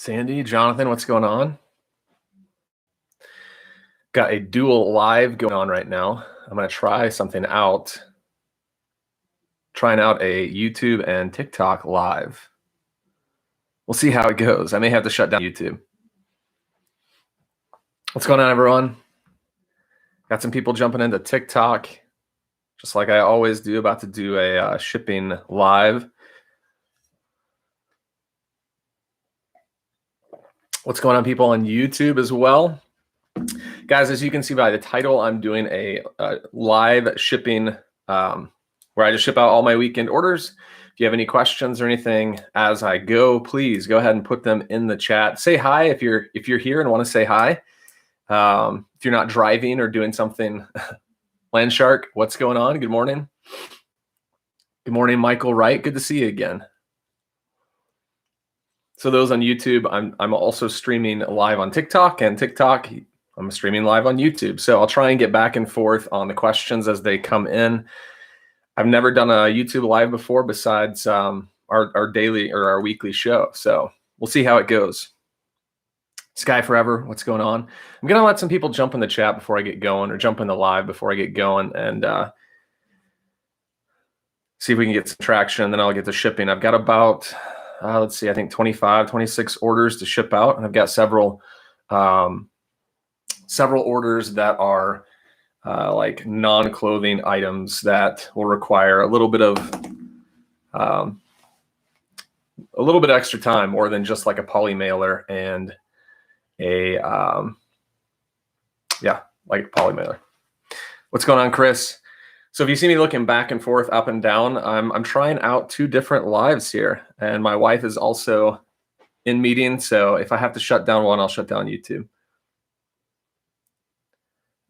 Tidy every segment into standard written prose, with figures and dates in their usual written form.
Sandy, Jonathan, what's going on? Got a dual live going on right now. I'm going to try something out. Trying out a YouTube and TikTok live. We'll see how it goes. I may have to shut down YouTube. What's going on, everyone? Got some people jumping into TikTok, just like I always do. About to do a shipping live. What's going on, people on YouTube as well? Guys, as you can see by the title, I'm doing a live shipping where I just ship out all my weekend orders. If you have any questions or anything as I go, please go ahead and put them in the chat. Say hi if you're here and want to say hi. If you're not driving or doing something. Landshark, what's going on? Good morning. Good morning, Michael Wright. Good to see you again. So those on YouTube, I'm also streaming live on TikTok, and TikTok, I'm streaming live on YouTube. So I'll try and get back and forth on the questions as they come in. I've never done a YouTube live before besides our daily or our weekly show. So we'll see how it goes. Sky Forever, what's going on? I'm going to let some people jump in the chat before I get going, or jump in the live before I get going, and see if we can get some traction. Then I'll get to shipping. I've got about, let's see, I think 25, 26 orders to ship out. And I've got several orders that are like non-clothing items that will require a little bit extra time, more than just like a poly mailer and a like a poly mailer. What's going on, Chris? So if you see me looking back and forth, up and down, I'm trying out 2 different lives here, and my wife is also in meetings. So if I have to shut down one, I'll shut down YouTube.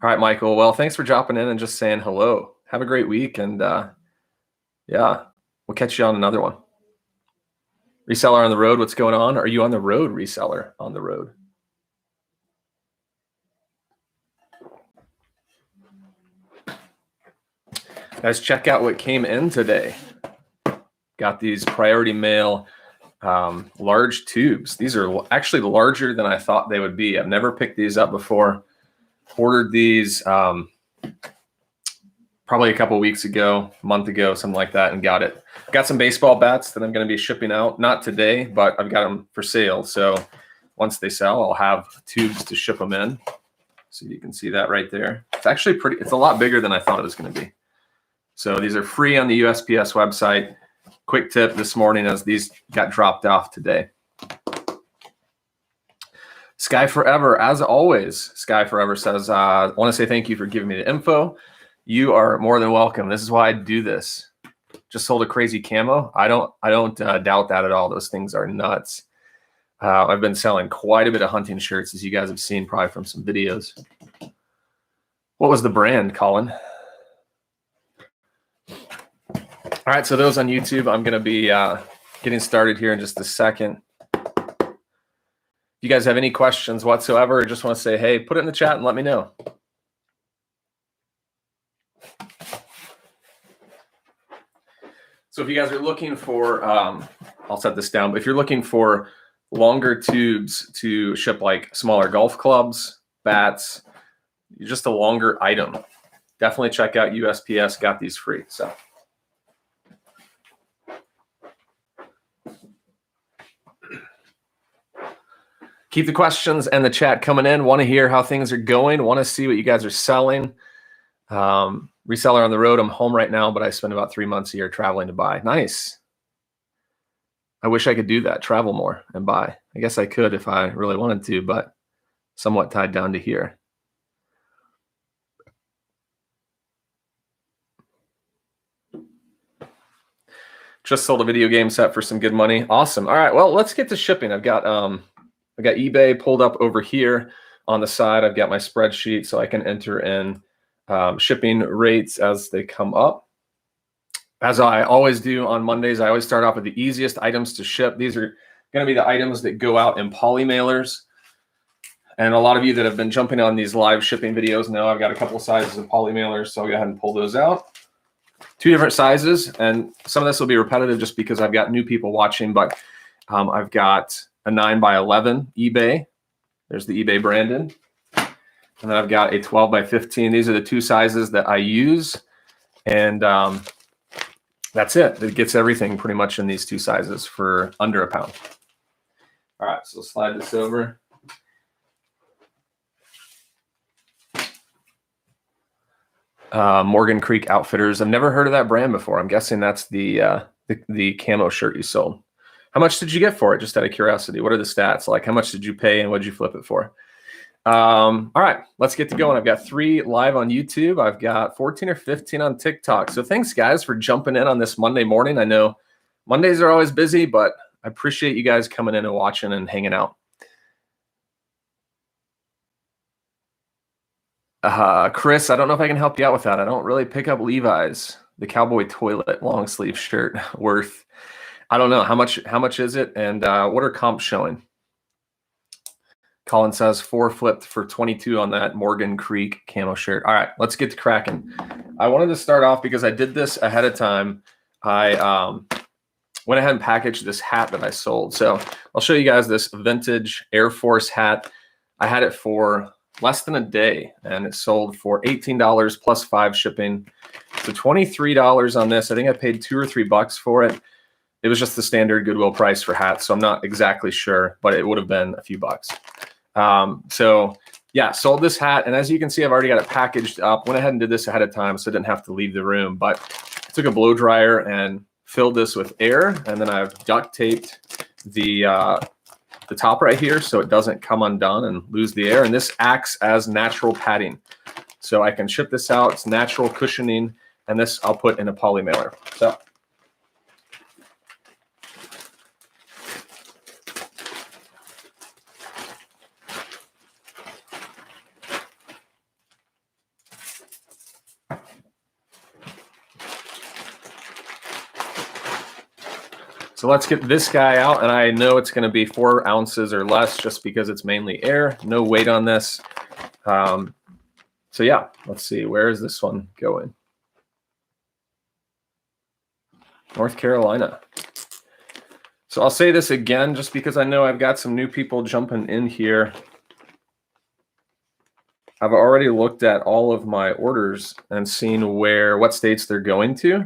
All right, Michael. Well, thanks for dropping in and just saying hello. Have a great week, and yeah, we'll catch you on another one. Reseller on the road, what's going on? Are you on the road, reseller on the road? Guys, check out what came in today. Got these priority mail large tubes. These are actually larger than I thought they would be. I've never picked these up before. Ordered these probably a couple weeks ago, a month ago, something like that, and got it. Got some baseball bats that I'm going to be shipping out. Not today, but I've got them for sale. So once they sell, I'll have tubes to ship them in. So you can see that right there. It's actually pretty, it's a lot bigger than I thought it was going to be. So these are free on the USPS website. Quick tip this morning, as these got dropped off today. Sky Forever, as always, Sky Forever says, I want to say thank you for giving me the info. You are more than welcome. This is why I do this. Just sold a crazy camo. I don't doubt that at all. Those things are nuts. I've been selling quite a bit of hunting shirts, as you guys have seen probably from some videos. What was the brand, Colin? All right, so those on YouTube, I'm going to be getting started here in just a second. If you guys have any questions whatsoever, or just want to say, hey, put it in the chat and let me know. So if you guys are looking for, I'll set this down, but if you're looking for longer tubes to ship like smaller golf clubs, bats, just a longer item, definitely check out USPS. Got these free. So. Keep the questions and the chat coming in. Want to hear how things are going. Want to see what you guys are selling. Reseller on the road. I'm home right now, but I spend about 3 months a year traveling to buy. Nice. I wish I could do that, travel more and buy. I guess I could if I really wanted to, but somewhat tied down to here. Just sold a video game set for some good money. Awesome. All right, well, let's get to shipping. I've got eBay pulled up over here on the side. I've got my spreadsheet so I can enter in shipping rates as they come up. As I always do on Mondays, I always start off with the easiest items to ship. These are going to be the items that go out in poly mailers. And a lot of you that have been jumping on these live shipping videos know I've got a couple of sizes of poly mailers, so I'll go ahead and pull those out. 2 different sizes, and some of this will be repetitive just because I've got new people watching, but I've got a 9x11 eBay. There's the eBay branded. And then I've got a 12x15. These are the two sizes that I use. And that's it. It gets everything pretty much in these two sizes for under a pound. All right, so slide this over. Morgan Creek Outfitters. I've never heard of that brand before. I'm guessing that's the camo shirt you sold. How much did you get for it? Just out of curiosity. What are the stats? Like, how much did you pay and what did you flip it for? All right, let's get to going. I've got 3 live on YouTube. I've got 14 or 15 on TikTok. So thanks, guys, for jumping in on this Monday morning. I know Mondays are always busy, but I appreciate you guys coming in and watching and hanging out. Chris, I don't know if I can help you out with that. I don't really pick up Levi's, the cowboy toilet long sleeve shirt worth. I don't know how much is it, and what are comps showing? Colin says 4 flipped for 22 on that Morgan Creek camo shirt. All right, let's get to cracking. I wanted to start off because I did this ahead of time. I went ahead and packaged this hat that I sold. So I'll show you guys this vintage Air Force hat. I had it for less than a day, and it sold for $18 plus 5 shipping. So $23 on this. I think I paid $2 or $3 for it. It was just the standard Goodwill price for hats, so I'm not exactly sure, but it would have been a few bucks. So yeah, sold this hat, and as you can see, I've already got it packaged up. Went ahead and did this ahead of time, so I didn't have to leave the room. But I took a blow dryer and filled this with air, and then I've duct taped the top right here so it doesn't come undone and lose the air. And this acts as natural padding, so I can ship this out. It's natural cushioning, and this I'll put in a poly mailer. So let's get this guy out, and I know it's going to be 4 ounces or less just because it's mainly air. No weight on this. So yeah, let's see. Where is this one going? North Carolina. So I'll say this again just because I know I've got some new people jumping in here. I've already looked at all of my orders and seen what states they're going to.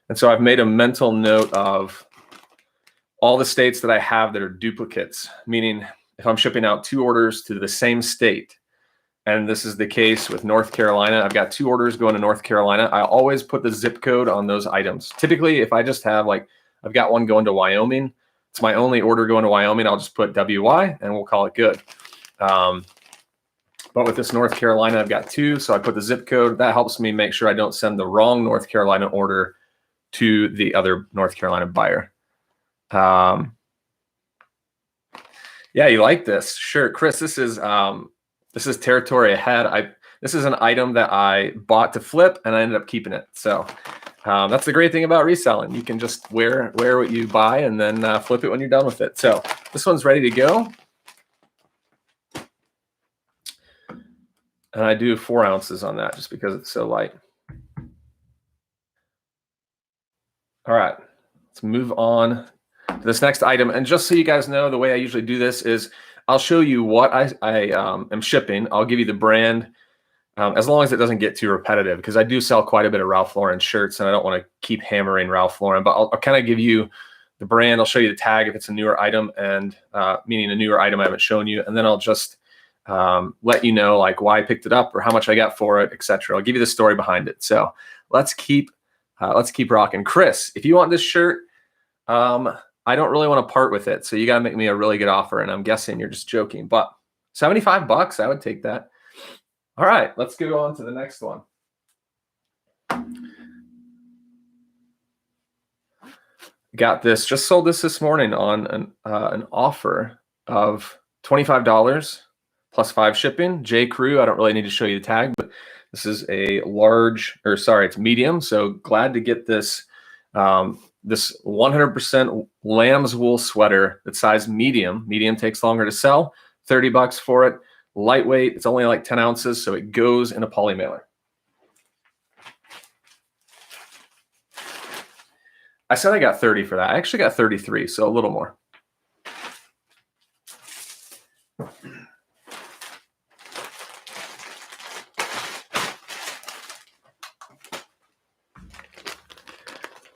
And so I've made a mental note of all the states that I have that are duplicates, meaning if I'm shipping out 2 orders to the same state, and this is the case with North Carolina, I've got 2 orders going to North Carolina. I always put the zip code on those items. Typically, if I just have I've got one going to Wyoming, it's my only order going to Wyoming, I'll just put WY and we'll call it good. But with this North Carolina, I've got 2, so I put the zip code. That helps me make sure I don't send the wrong North Carolina order to the other North Carolina buyer. Yeah, you like this? Sure, Chris. This is territory ahead. This is an item that I bought to flip, and I ended up keeping it. So that's the great thing about reselling. You can just wear what you buy and then flip it when you're done with it. So this one's ready to go, and I do 4 ounces on that just because it's so light. All right, let's move on to this next item. And just so you guys know, the way I usually do this is I'll show you what I am shipping. I'll give you the brand, as long as it doesn't get too repetitive, because I do sell quite a bit of Ralph Lauren shirts, and I don't want to keep hammering Ralph Lauren. But I'll kind of give you the brand. I'll show you the tag if it's a newer item, and meaning a newer item I haven't shown you. And then I'll just let you know why I picked it up or how much I got for it, etc. I'll give you the story behind it. So let's keep rocking. Chris, if you want this shirt, I don't really want to part with it, so you got to make me a really good offer, and I'm guessing you're just joking, but $75, I would take that. All right, let's go on to the next one. Got this, just sold this morning on an offer of $25 plus 5 shipping. J. Crew, I don't really need to show you the tag, but this is a it's medium, so glad to get this this 100% lamb's wool sweater that's size medium. Medium takes longer to sell. $30 for it. Lightweight. It's only 10 ounces, so it goes in a poly mailer. I said I got 30 for that. I actually got 33, so a little more.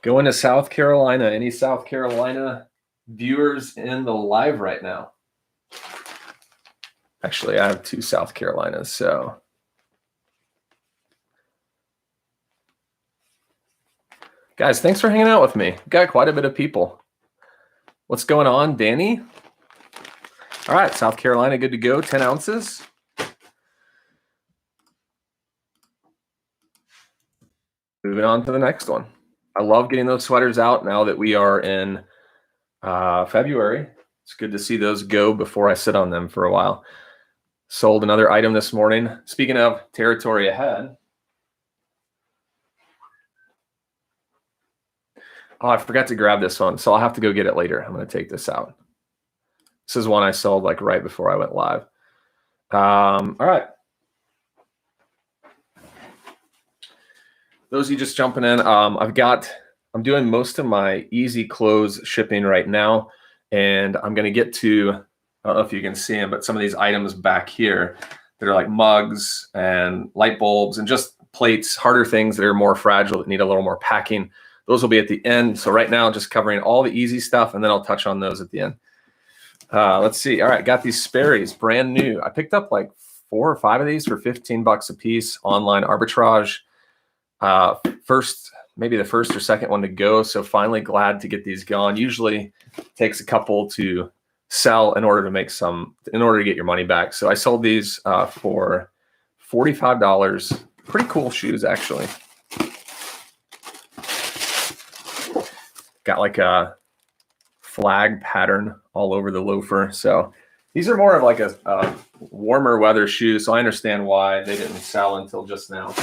Going to South Carolina. Any South Carolina viewers in the live right now? Actually, I have 2 South Carolinas, so. Guys, thanks for hanging out with me. Got quite a bit of people. What's going on, Danny? All right, South Carolina, good to go, 10 ounces. Moving on to the next one. I love getting those sweaters out now that we are in February. It's good to see those go before I sit on them for a while. Sold another item this morning. Speaking of territory ahead. Oh, I forgot to grab this one, so I'll have to go get it later. I'm going to take this out. This is one I sold like right before I went live. All right. Those of you just jumping in, I'm doing most of my easy close shipping right now, and I'm going to get to, I don't know if you can see them, but some of these items back here that are like mugs and light bulbs and just plates, harder things that are more fragile that need a little more packing. Those will be at the end. So right now, just covering all the easy stuff, and then I'll touch on those at the end. Let's see. All right, got these Sperry's, brand new. I picked up like 4 or 5 of these for $15 a piece, online arbitrage. Maybe the first or second one to go. So finally glad to get these gone. Usually takes a couple to sell in order to get your money back. So I sold these for $45. Pretty cool shoes, actually. Got like a flag pattern all over the loafer. So these are more of like a warmer weather shoe. So I understand why they didn't sell until just now.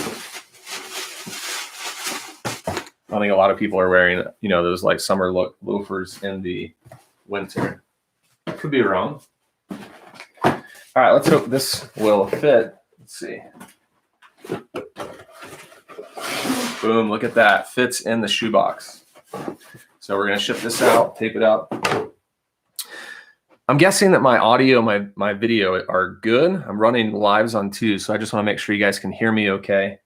I think a lot of people are wearing, those like summer loafers in the winter. Could be wrong. All right, let's hope this will fit. Let's see. Boom, look at that. Fits in the shoebox. So we're going to ship this out, tape it up. I'm guessing that my audio, my video are good. I'm running lives on 2, so I just want to make sure you guys can hear me okay.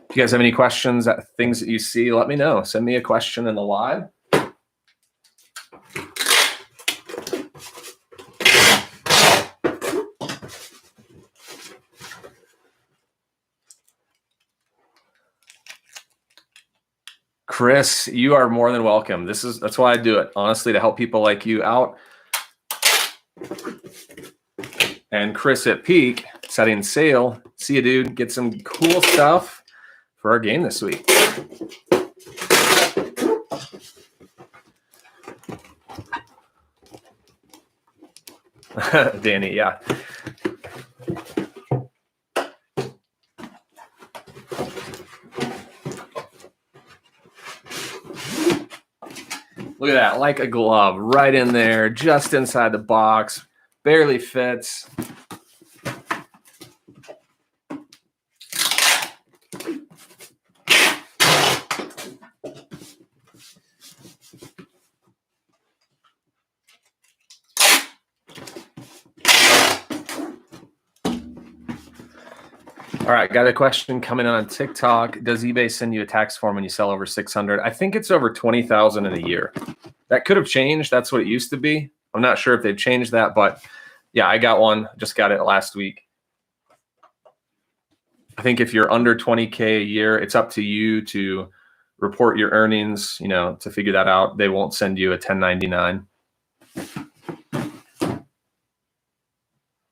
If you guys have any questions, things that you see, let me know. Send me a question in the live. Chris, you are more than welcome. That's why I do it, honestly, to help people like you out. And Chris at Peak, setting sail. See you, dude. Get some cool stuff for our game this week. Danny, yeah. Look at that, like a glove, right in there, just inside the box, barely fits. All right, got a question coming on TikTok. Does eBay send you a tax form when you sell over 600? I think it's over 20,000 in a year. That could have changed. That's what it used to be. I'm not sure if they've changed that, but yeah, I got one. Just got it last week. I think if you're under 20K a year, it's up to you to report your earnings, to figure that out. They won't send you a 1099. All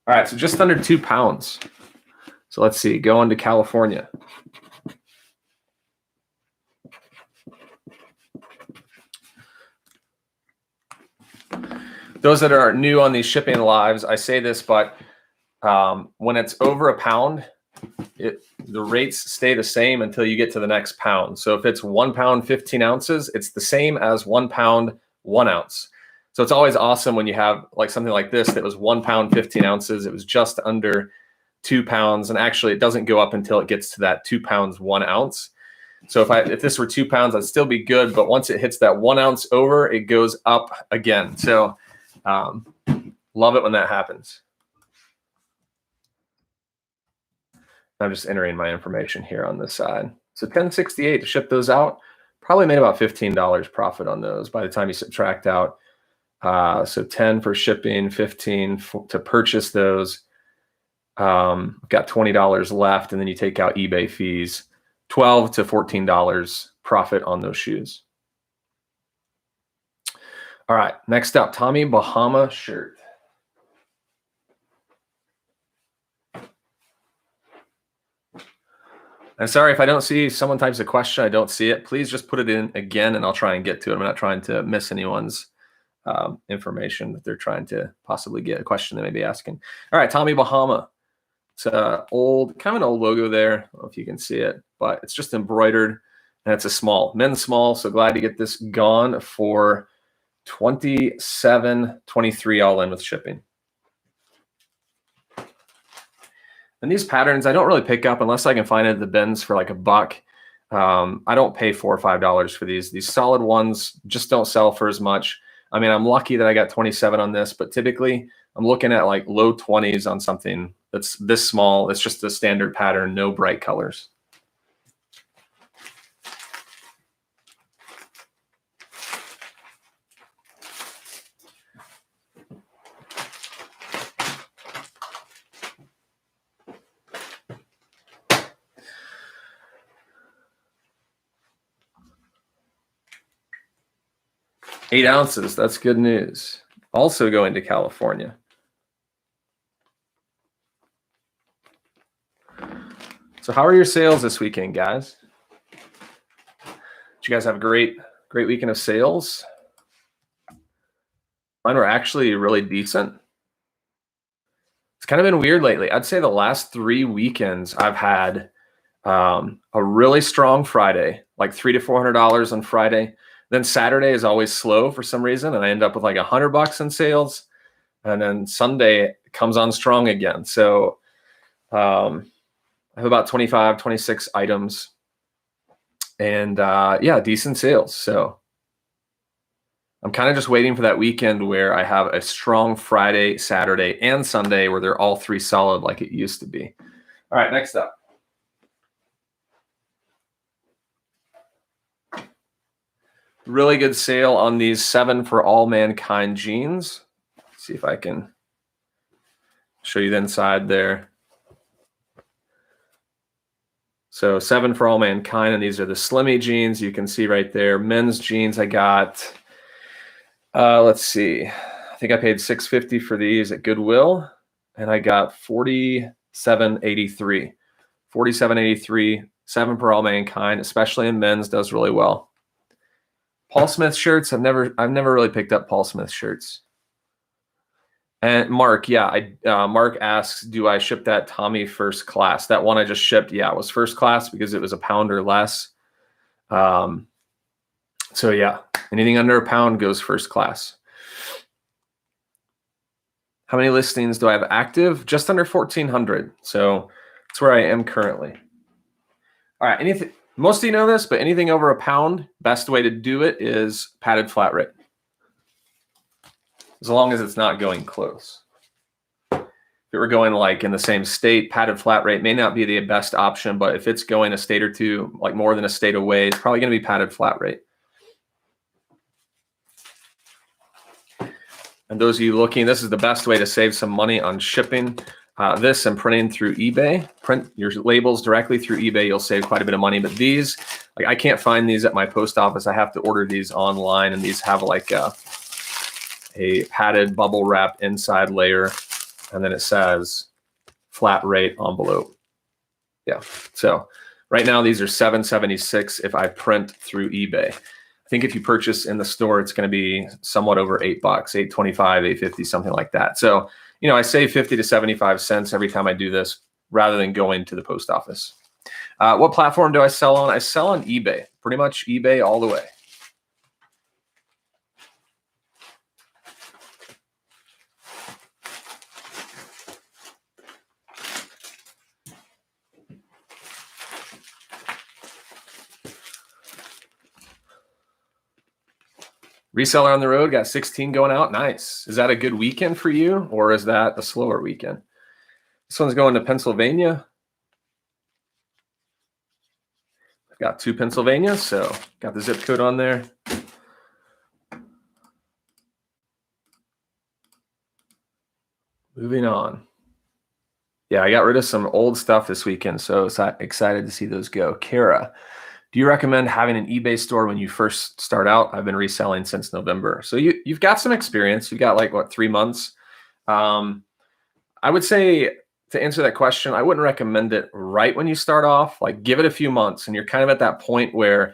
right, so just under 2 pounds. So let's see, go on to California. Those that are new on these shipping lives, I say this, but when it's over a pound, the rates stay the same until you get to the next pound. So if it's 1 pound, 15 ounces, it's the same as 1 pound, 1 ounce. So it's always awesome when you have like something like this that was 1 pound, 15 ounces. It was just under 2 pounds, and actually it doesn't go up until it gets to that 2 pounds, 1 ounce. So if this were 2 pounds, I'd still be good, but once it hits that 1 ounce over, it goes up again. So love it when that happens. I'm just entering my information here on this side. So 1068 to ship those out. Probably made about $15 profit on those by the time you subtract out. So 10 for shipping, 15 to purchase those. Got $20 left, and then you take out eBay fees, $12 to $14 profit on those shoes. All right, next up, Tommy Bahama shirt. I'm sorry if I don't see someone types a question, I don't see it. Please just put it in again, and I'll try and get to it. I'm not trying to miss anyone's information that they're trying to possibly get, a question they may be asking. All right, Tommy Bahama. It's old, kind of an old logo there. I don't know if you can see it, but it's just embroidered, and it's a small, men's small. So glad to get this gone for $27.23 all in with shipping. And these patterns, I don't really pick up unless I can find it at the bins for like $1. I don't pay $4 or $5 for these. These solid ones just don't sell for as much. I mean, I'm lucky that I got 27 on this, but typically I'm looking at like low 20s on something that's this small. It's just a standard pattern, no bright colors. Eight ounces, that's good news. Also going to California. So how are your sales this weekend, guys? Did you guys have a great weekend of sales? Mine were actually really decent. It's kind of been weird lately. I'd say the last 3 weekends I've had a really strong Friday, like $300 to $400 on Friday. Then Saturday is always slow for some reason, and I end up with like $100 in sales. And then Sunday comes on strong again. So I have about 25, 26 items, and yeah, decent sales. So I'm kind of just waiting for that weekend where I have a strong Friday, Saturday, and Sunday where they're all 3 solid like it used to be. All right, next up. Really good sale on these 7 for All Mankind jeans. Let's see if I can show you the inside there. So 7 for All Mankind, and these are the Slimmy jeans. You can see right there. Men's jeans I got, let's see. I think I paid $6.50 for these at Goodwill, and I got $47.83. $47.83, 7 for All Mankind, especially in men's, does really well. Paul Smith shirts, I've never really picked up Paul Smith shirts. And Mark, yeah, Mark asks, do I ship that Tommy first class? That one I just shipped, yeah, it was first class because it was £1 or less. So yeah, anything under £1 goes first class. How many listings do I have active? Just under 1,400. So that's where I am currently. All right, anything. Most of you know this, but anything over £1, best way to do it is padded flat rate. As long as it's not going close. If it were going like in the same state, padded flat rate may not be the best option, but if it's going a state or two, like more than a state away, it's probably going to be padded flat rate. And those of you looking, this is the best way to save some money on shipping. This and printing through eBay. Print your labels directly through eBay. You'll save quite a bit of money. But these, like, I can't find these at my post office. I have to order these online, and these have like a padded bubble wrap inside layer, and then it says flat rate envelope. Yeah. So right now these are $7.76 if I print through eBay. I think if you purchase in the store, it's going to be somewhat over $8, $8.25, $8.50, something like that. So you know, I save 50 to 75 cents every time I do this rather than going to the post office. What platform do I sell on? I sell on eBay, pretty much eBay all the way. Reseller on the road, got 16 going out. Nice. Is that a good weekend for you, or is that a slower weekend? This one's going to Pennsylvania. got 2 Pennsylvania, so got the zip code on there. Moving on. Yeah, I got rid of some old stuff this weekend, so excited to see those go. Kara, do you recommend having an eBay store when you first start out? I've been reselling since November. So you've got some experience. You've got like, what, 3 months? I would say, to answer that question, I wouldn't recommend it right when you start off. Like, give it a few months, and you're kind of at that point where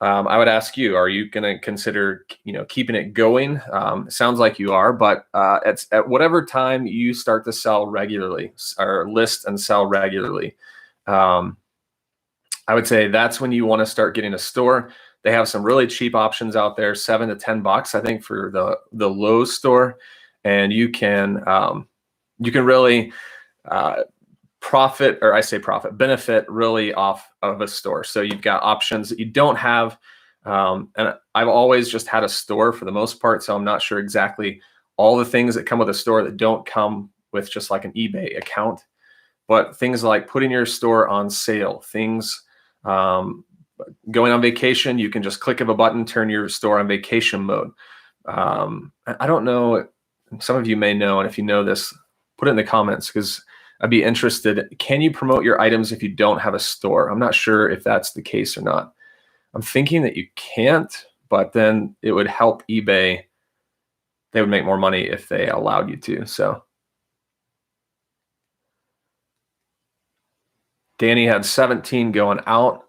I would ask you, are you going to consider, keeping it going? It sounds like you are, but at whatever time you start to sell regularly or list and sell regularly, I would say that's when you want to start getting a store. They have some really cheap options out there, $7 to $10, I think, for the Lowe's store, and you can really benefit really off of a store. So you've got options that you don't have. And I've always just had a store for the most part, so I'm not sure exactly all the things that come with a store that don't come with just like an eBay account. But things like putting your store on sale, things going on vacation, you can just click of a button, turn your store on vacation mode. I don't know, some of you may know, and if you know this, put it in the comments, because I'd be interested. Can you promote your items if you don't have a store? I'm not sure if that's the case or not. I'm thinking that you can't, but then it would help eBay. They would make more money if they allowed you to. So Danny had 17 going out.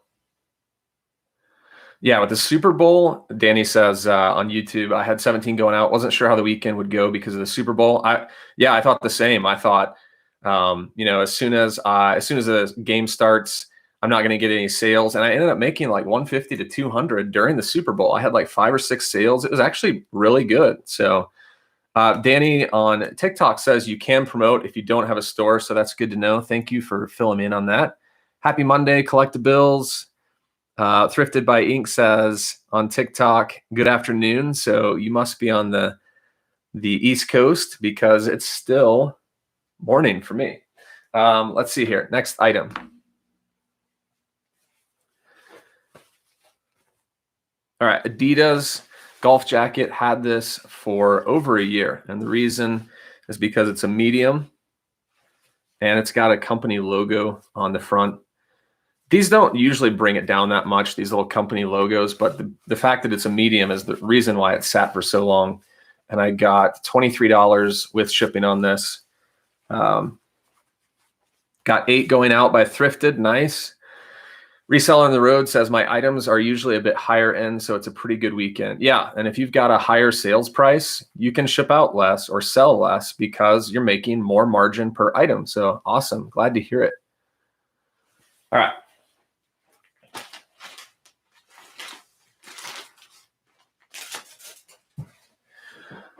Yeah, with the Super Bowl, Danny says on YouTube, I had 17 going out. Wasn't sure how the weekend would go because of the Super Bowl. I thought the same. I thought, as soon as the game starts, I'm not going to get any sales. And I ended up making like 150 to 200 during the Super Bowl. I had like 5 or 6 sales. It was actually really good. So Danny on TikTok says you can promote if you don't have a store. So that's good to know. Thank you for filling me in on that. Happy Monday, collectibles. Thrifted by Ink says on TikTok, good afternoon. So you must be on the East Coast because it's still morning for me. Let's see here. Next item. All right, Adidas golf jacket. Had this for over a year, and the reason is because it's a medium and it's got a company logo on the front. These don't usually bring it down that much, these little company logos, but the fact that it's a medium is the reason why it sat for so long. And I got $23 with shipping on this. Got 8 going out by Thrifted. Nice. Reseller on the Road says my items are usually a bit higher end, so it's a pretty good weekend. Yeah, and if you've got a higher sales price, you can ship out less or sell less because you're making more margin per item. So awesome. Glad to hear it. All right.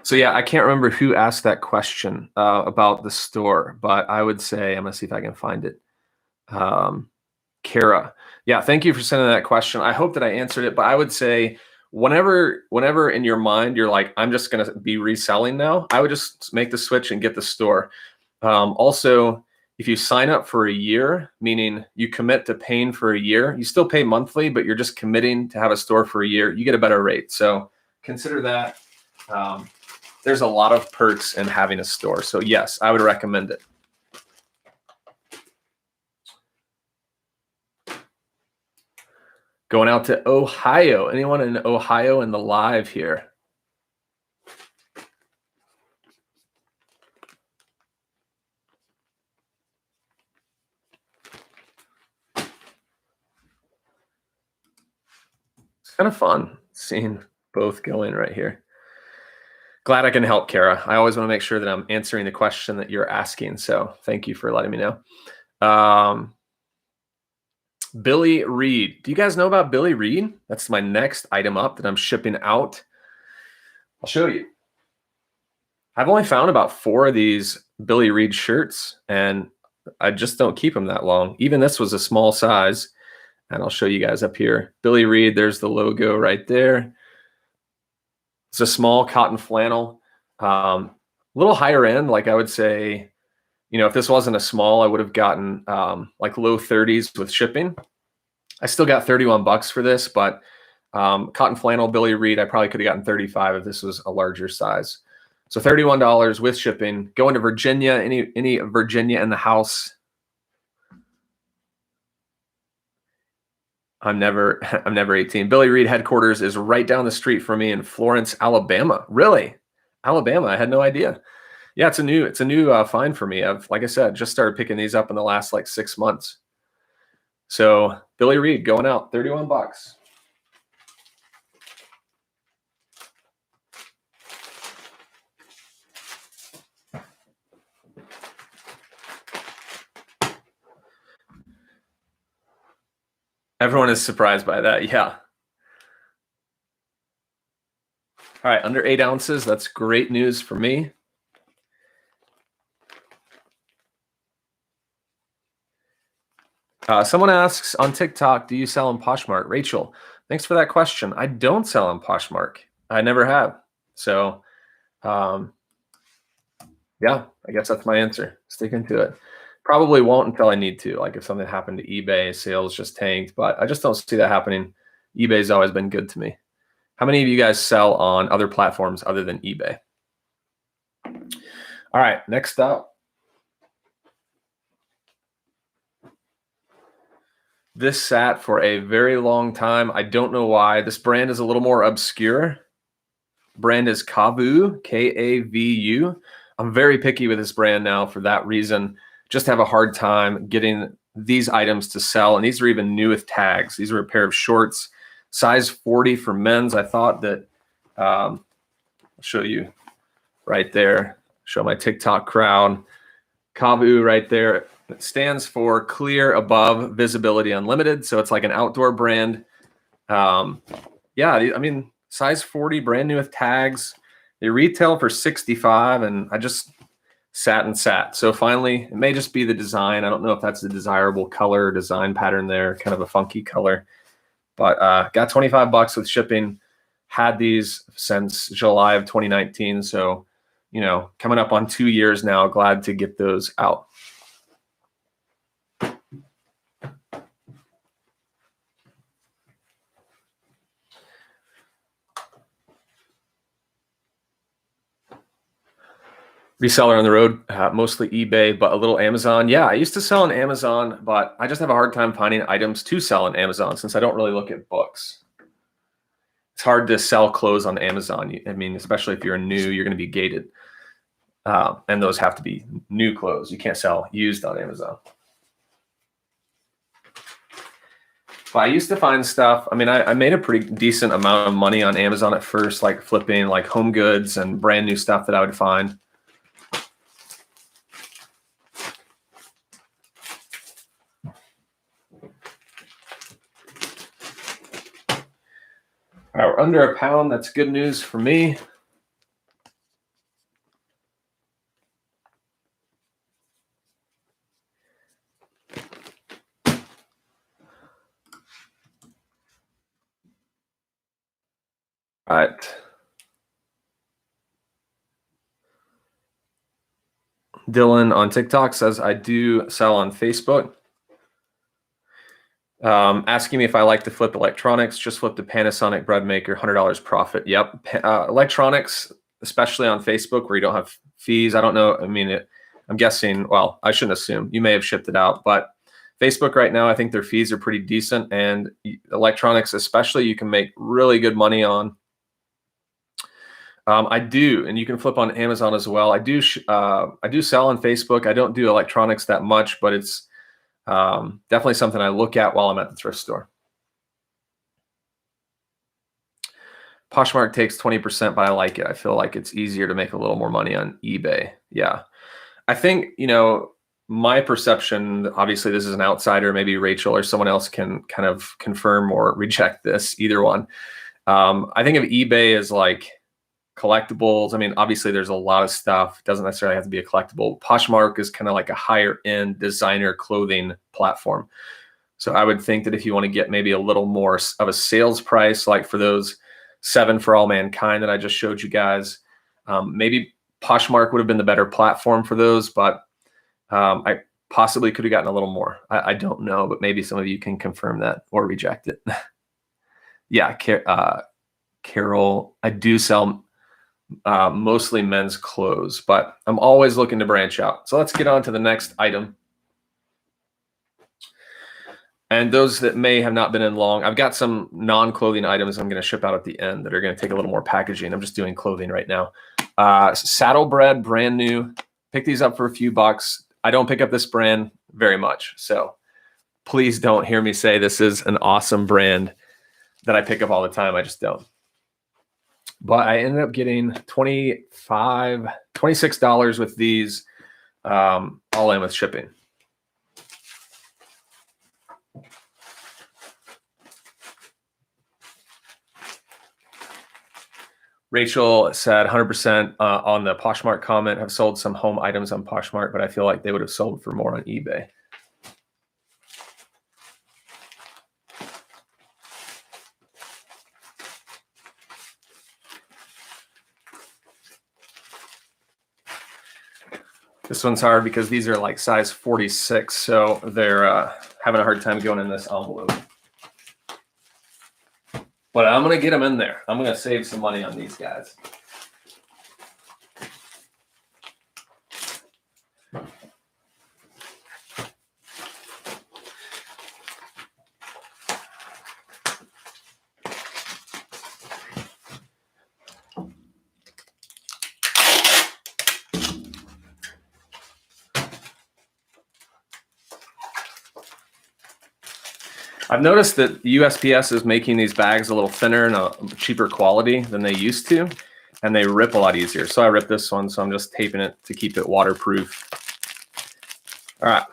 So yeah, I can't remember who asked that question about the store, but I would say, I'm gonna see if I can find it. Kara, yeah, thank you for sending that question. I hope that I answered it, but I would say whenever in your mind you're like, I'm just gonna be reselling now, I would just make the switch and get the store. Also, if you sign up for a year, meaning you commit to paying for a year, you still pay monthly, but you're just committing to have a store for a year, you get a better rate. So consider that. There's a lot of perks in having a store. So yes, I would recommend it. Going out to Ohio. Anyone in Ohio in the live here? It's kind of fun seeing both going right here. Glad I can help, Kara. I always want to make sure that I'm answering the question that you're asking. So thank you for letting me know. Billy Reed. Do you guys know about Billy Reed? That's my next item up that I'm shipping out. I'll show you. I've only found about 4 of these Billy Reed shirts, and I just don't keep them that long. Even this was a small size, and I'll show you guys up here. Billy Reed, there's the logo right there. It's a small cotton flannel, a little higher end. Like I would say, if this wasn't a small, I would have gotten like low 30s with shipping. I still got 31 bucks for this, but cotton flannel Billy Reed, I probably could have gotten 35 if this was a larger size. So $31 with shipping. Going to Virginia. Any Virginia in the house? I'm never 18. Billy Reed headquarters is right down the street from me in Florence, Alabama. Really? Alabama? I had no idea. Yeah, it's a new find for me. I've, like I said, just started picking these up in the last like 6 months. So Billy Reed going out, 31 bucks. Everyone is surprised by that. Yeah. All right, under 8 ounces. That's great news for me. Someone asks on TikTok, do you sell on Poshmark? Rachel, thanks for that question. I don't sell on Poshmark. I never have. So, yeah, I guess that's my answer. Sticking to it. Probably won't until I need to. Like if something happened to eBay, sales just tanked, but I just don't see that happening. eBay's always been good to me. How many of you guys sell on other platforms other than eBay? All right, next up. This sat for a very long time. I don't know why. This brand is a little more obscure. Brand is Kavu, K-A-V-U. I'm very picky with this brand now for that reason. Just have a hard time getting these items to sell. And these are even new with tags. These are a pair of shorts, size 40 for men's. I thought that, I'll show you right there. Show my TikTok crowd. Kavu right there. It stands for Clear Above Visibility Unlimited. So it's like an outdoor brand. Yeah, I mean, size 40, brand new with tags. They retail for 65, and I just sat and sat. So finally, it may just be the design. I don't know if that's the desirable color or design pattern there, kind of a funky color. But got 25 bucks with shipping. Had these since July of 2019. So, you know, coming up on 2 years now. Glad to get those out. Reseller on the road, mostly eBay, but a little Amazon. Yeah, I used to sell on Amazon, but I just have a hard time finding items to sell on Amazon since I don't really look at books. It's hard to sell clothes on Amazon. I mean, especially if you're new, you're going to be gated. And those have to be new clothes. You can't sell used on Amazon. But I used to find stuff. I mean, I made a pretty decent amount of money on Amazon at first, like flipping like home goods and brand new stuff that I would find. All right, we're under a pound. That's good news for me. All right. Dylan on TikTok says, I do sell on Facebook. Asking me if I like to flip electronics. Just flipped a Panasonic bread maker, $100 profit. Yep. Electronics, especially on Facebook where you don't have fees. I don't know. I mean, I'm guessing, well, I shouldn't assume. You may have shipped it out, but Facebook right now, I think their fees are pretty decent. And electronics especially, you can make really good money on. I do, and you can flip on Amazon as well. I do sell on Facebook. I don't do electronics that much, but it's definitely something I look at while I'm at the thrift store. Poshmark takes 20%, but I like it. I feel like it's easier to make a little more money on eBay. Yeah. I think, you know, my perception, obviously this is an outsider, maybe Rachel or someone else can kind of confirm or reject this, either one. I think of eBay as like collectibles. I mean, obviously there's a lot of stuff. It doesn't necessarily have to be a collectible. Poshmark is kind of like a higher end designer clothing platform. So I would think that if you want to get maybe a little more of a sales price, like for those 7 for All Mankind that I just showed you guys, maybe Poshmark would have been the better platform for those. But Poshmark possibly could have gotten a little more. I don't know, but maybe some of you can confirm that or reject it. Yeah, Carol, I do sell mostly men's clothes, but I'm always looking to branch out. So let's get on to the next item. And those that may have not been in long, I've got some non-clothing items I'm going to ship out at the end that are going to take a little more packaging. I'm just doing clothing right now. Saddlebred, brand new. Pick these up for a few bucks. I don't pick up this brand very much, so please don't hear me say this is an awesome brand that I pick up all the time. I just don't. But I ended up getting $26 with these, all in with shipping. Rachel said 100% on the Poshmark comment, have sold some home items on Poshmark, but I feel like they would have sold for more on eBay. This one's hard because these are like size 46, so they're having a hard time going in this envelope. But I'm going to get them in there. I'm going to save some money on these guys. I've noticed that USPS is making these bags a little thinner and a cheaper quality than they used to, and they rip a lot easier. So I ripped this one, so I'm just taping it to keep it waterproof. All right.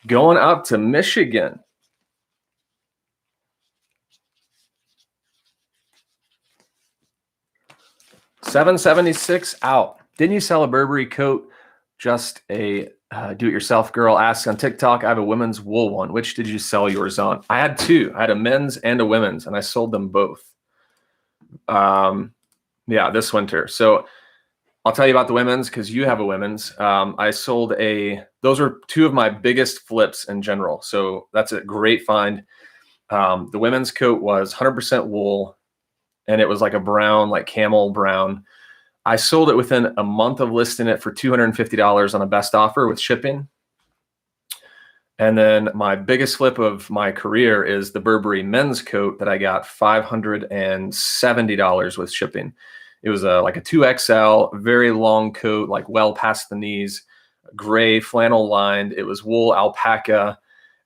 Going up to Michigan. $776 out. Didn't you sell a Burberry coat? Just a do-it-yourself girl asks on TikTok. I have a women's wool one. Which did you sell yours on? I had two. I had a men's and a women's, and I sold them both. Yeah, this winter. So I'll tell you about the women's because you have a women's. I sold those were two of my biggest flips in general. So that's a great find. The women's coat was 100% wool, and it was like a brown, like camel brown. I sold it within a month of listing it for $250 on a best offer with shipping. And then my biggest flip of my career is the Burberry men's coat that I got $570 with shipping. It was like a 2XL, very long coat, like well past the knees, gray flannel lined. It was wool alpaca.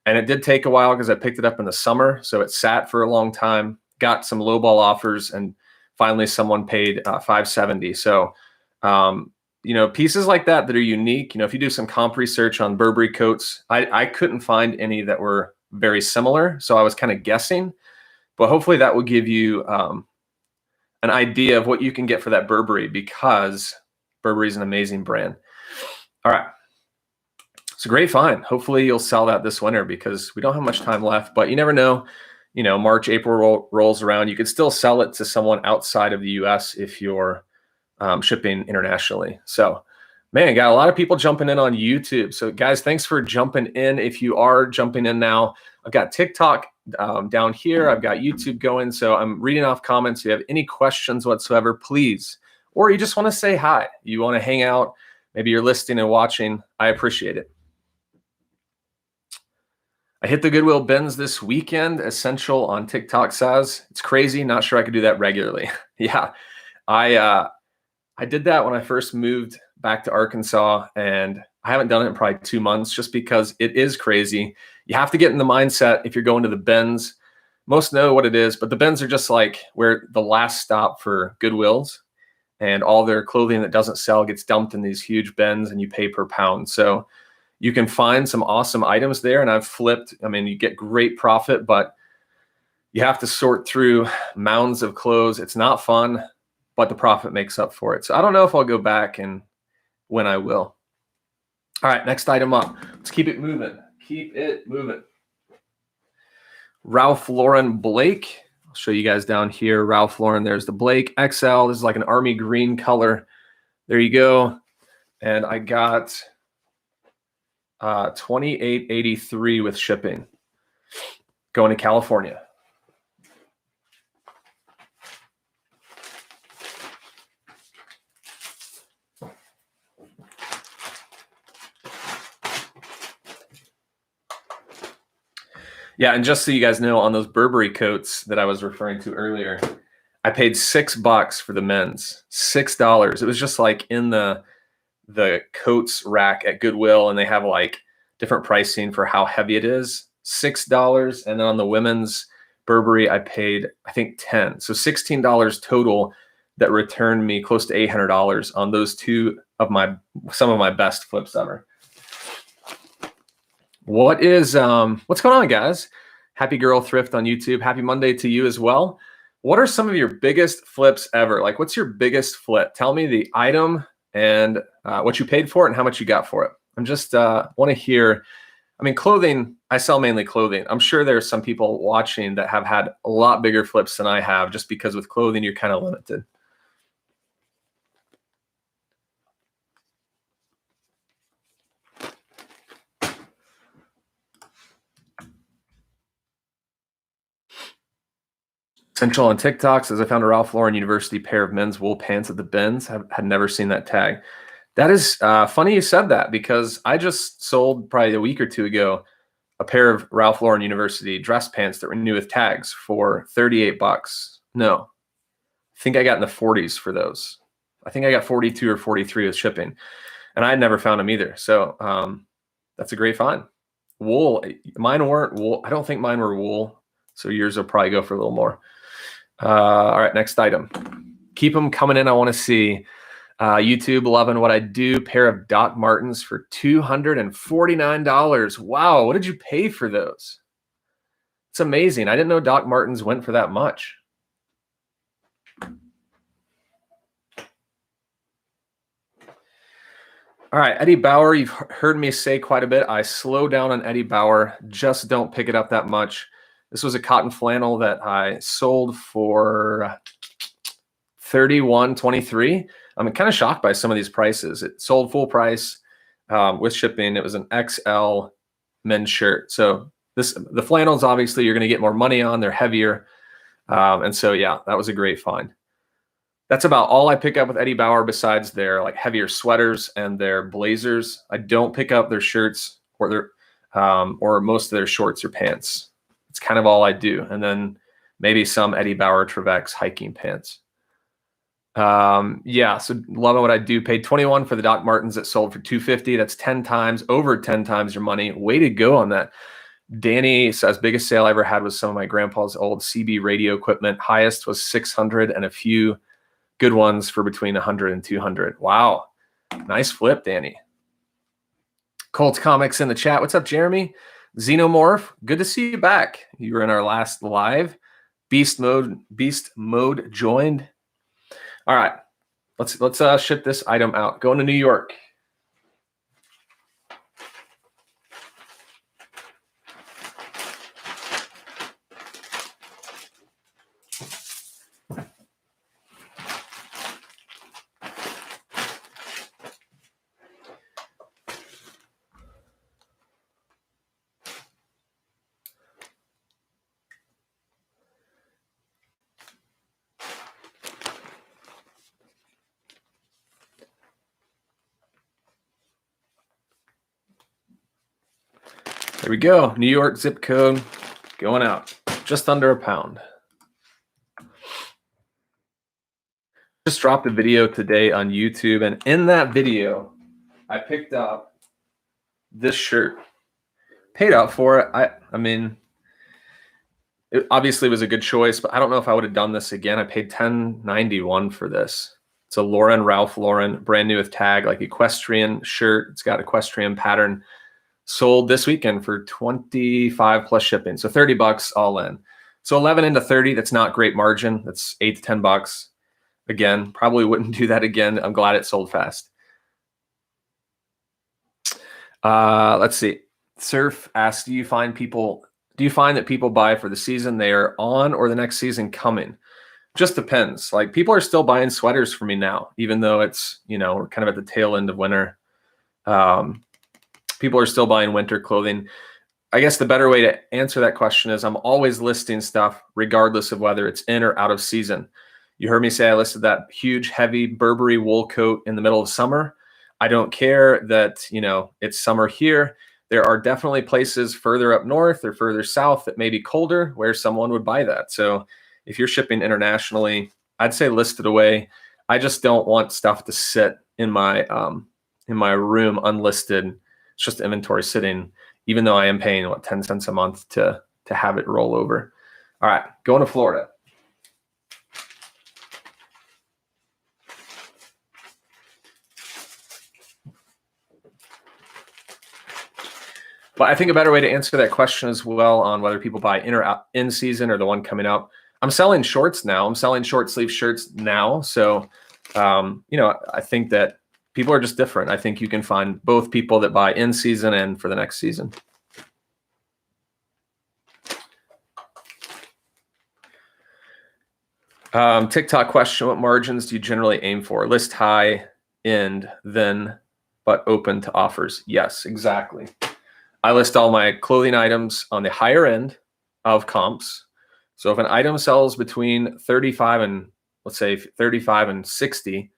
And it did take a while because I picked it up in the summer. So it sat for a long time, got some lowball offers, and finally someone paid $570. So, pieces like that are unique. If you do some comp research on Burberry coats, I couldn't find any that were very similar. So I was kind of guessing, but hopefully that will give you an idea of what you can get for that Burberry, because Burberry is an amazing brand. All right. It's a great find. Hopefully you'll sell that this winter because we don't have much time left, but you never know. March, April rolls around. You could still sell it to someone outside of the US if you're shipping internationally. So, man, got a lot of people jumping in on YouTube. So, guys, thanks for jumping in. If you are jumping in now, I've got TikTok down here. I've got YouTube going. So I'm reading off comments. If you have any questions whatsoever, please. Or you just want to say hi. You want to hang out. Maybe you're listening and watching. I appreciate it. I hit the Goodwill bins this weekend. Essential on TikTok says. It's crazy. Not sure I could do that regularly. Yeah, I did that when I first moved back to Arkansas, and I haven't done it in probably 2 months just because it is crazy. You have to get in the mindset if you're going to the bins. Most know what it is, but the bins are just like where the last stop for Goodwills, and all their clothing that doesn't sell gets dumped in these huge bins, and you pay per pound. So you can find some awesome items there, and I've flipped. I mean, you get great profit, but you have to sort through mounds of clothes. It's not fun, but the profit makes up for it. So I don't know if I'll go back and when I will. All right, next item up. Let's keep it moving. Keep it moving. Ralph Lauren Blake. I'll show you guys down here. Ralph Lauren, there's the Blake XL. This is like an army green color. There you go. And I got $28.83 with shipping. Going to California. Yeah, and just so you guys know, on those Burberry coats that I was referring to earlier, I paid $6 for the men's. $6. It was just like in the coats rack at Goodwill, and they have like different pricing for how heavy it is. $6. And then on the women's Burberry, I paid, I think, $10. So $16 total that returned me close to $800 on those two of some of my best flips ever. What's going on, guys? Happy Girl Thrift on YouTube. Happy Monday to you as well. What are some of your biggest flips ever? Like, what's your biggest flip? Tell me the item and what you paid for it and how much you got for it. I'm just want to hear. I mean, clothing, I sell mainly clothing. I'm sure there's some people watching that have had a lot bigger flips than I have, just because with clothing, you're kind of limited. Central on TikTok says, I found a Ralph Lauren University pair of men's wool pants at the bins. Had never seen that tag. That is funny you said that, because I just sold probably a week or two ago a pair of Ralph Lauren University dress pants that were new with tags for $38. No, I think I got in the 40s for those. I think I got 42 or 43 with shipping, and I had never found them either. So that's a great find. Wool, mine weren't wool. I don't think mine were wool. So yours will probably go for a little more. All right, next item. Keep them coming in. I want to see. YouTube, loving what I do. Pair of Doc Martens for $249. Wow, what did you pay for those? It's amazing. I didn't know Doc Martens went for that much. All right, Eddie Bauer, you've heard me say quite a bit. I slow down on Eddie Bauer, just don't pick it up that much. This was a cotton flannel that I sold for $31.23. I'm kind of shocked by some of these prices. It sold full price with shipping. It was an XL men's shirt. So the flannels, obviously, you're going to get more money on. They're heavier. And so, yeah, that was a great find. That's about all I pick up with Eddie Bauer, besides their like heavier sweaters and their blazers. I don't pick up their shirts or their or most of their shorts or pants. It's kind of all I do. And then maybe some Eddie Bauer Trevex hiking pants. Yeah, so loving what I do. Paid $21 for the Doc Martens that sold for $250. That's 10 times, over 10 times your money. Way to go on that. Danny says, biggest sale I ever had was some of my grandpa's old CB radio equipment. Highest was $600, and a few good ones for between $100 and $200. Wow, nice flip, Danny. Colts Comics in the chat. What's up, Jeremy? Xenomorph, good to see you back. You were in our last live. Beast mode joined. All right, let's ship this item out. Going to New York. There we go. New York zip code going out. Just under £1. Just dropped a video today on YouTube, and in that video, I picked up this shirt. Paid out for it. I mean, it obviously was a good choice, but I don't know if I would have done this again. I paid $10.91 for this. It's a Ralph Lauren, brand new with tag, like equestrian shirt. It's got equestrian pattern. Sold this weekend for 25 plus shipping. So $30 all in. So 11 into 30, that's not great margin. That's $8 to $10. Again, probably wouldn't do that again. I'm glad it sold fast. Let's see. Surf asks, do you find that people buy for the season they are on or the next season coming? Just depends. Like, people are still buying sweaters for me now, even though it's, we're kind of at the tail end of winter. People are still buying winter clothing. I guess the better way to answer that question is I'm always listing stuff regardless of whether it's in or out of season. You heard me say I listed that huge, heavy Burberry wool coat in the middle of summer. I don't care that, it's summer here. There are definitely places further up north or further south that may be colder where someone would buy that. So if you're shipping internationally, I'd say list it away. I just don't want stuff to sit in my room unlisted. It's just inventory sitting, even though I am paying 10 cents a month to have it roll over. All right, going to Florida. But I think a better way to answer that question as well on whether people buy in or out, in season or the one coming up. I'm selling shorts now. I'm selling short sleeve shirts now. So, I think that people are just different. I think you can find both people that buy in season and for the next season. TikTok question, what margins do you generally aim for? List high end, then, but open to offers. Yes, exactly. I list all my clothing items on the higher end of comps. So if an item sells between 35 and let's say 35 and 60,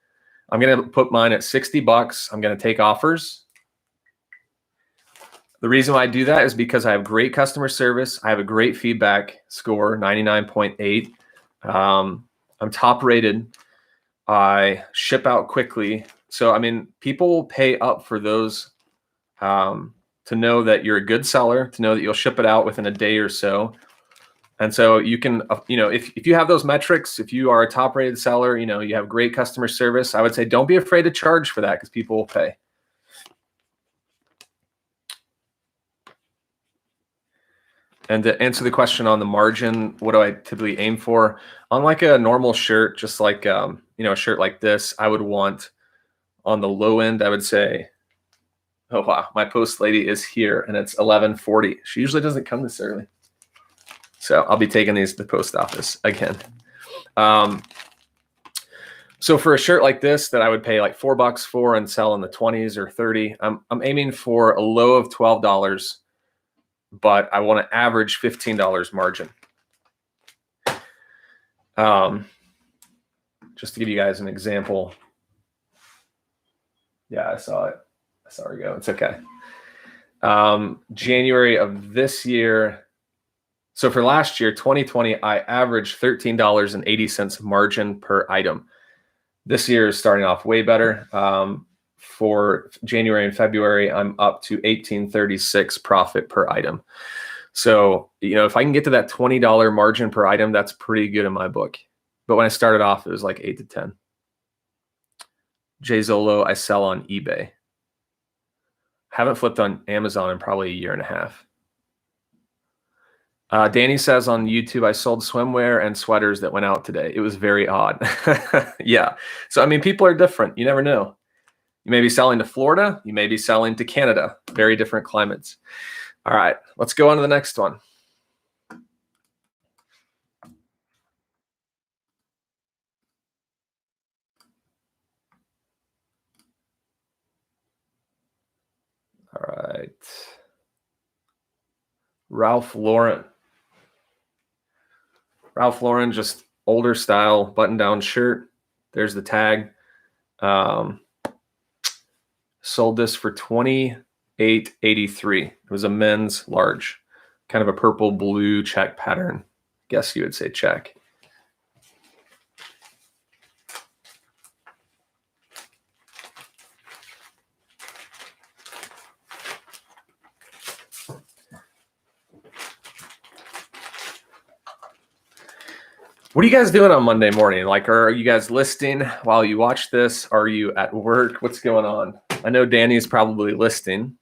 I'm going to put mine at $60. I'm going to take offers. The reason why I do that is because I have great customer service. I have a great feedback score, 99.8. I'm top rated. I ship out quickly. So, people will pay up for those, to know that you're a good seller, to know that you'll ship it out within a day or so. And so you can, if you have those metrics, if you are a top rated seller, you have great customer service, I would say don't be afraid to charge for that because people will pay. And to answer the question on the margin, what do I typically aim for? On like a normal shirt, just like, a shirt like this, I would want on the low end, I would say, oh, wow, my post lady is here and it's 11:40. She usually doesn't come this early. So I'll be taking these to the post office again. So for a shirt like this that I would pay like $4 for and sell in the 20s or 30, I'm aiming for a low of $12, but I want to average $15 margin. Just to give you guys an example. Yeah, I saw it. I saw her go. It's okay. January of this year. So for last year, 2020, I averaged $13.80 margin per item. This year is starting off way better. For January and February, I'm up to $18.36 profit per item. So, if I can get to that $20 margin per item, that's pretty good in my book. But when I started off, it was like 8 to 10. Jay Zolo, I sell on eBay. Haven't flipped on Amazon in probably a year and a half. Danny says on YouTube, I sold swimwear and sweaters that went out today. It was very odd. Yeah. So, people are different. You never know. You may be selling to Florida. You may be selling to Canada. Very different climates. All right. Let's go on to the next one. All right. Ralph Lauren. Ralph Lauren, just older style button-down shirt. There's the tag. Sold this for $28.83. It was a men's large, kind of a purple blue check pattern. Guess you would say check. What are you guys doing on Monday morning? Like, are you guys listing while you watch this? Are you at work? What's going on? I know Danny's probably listing.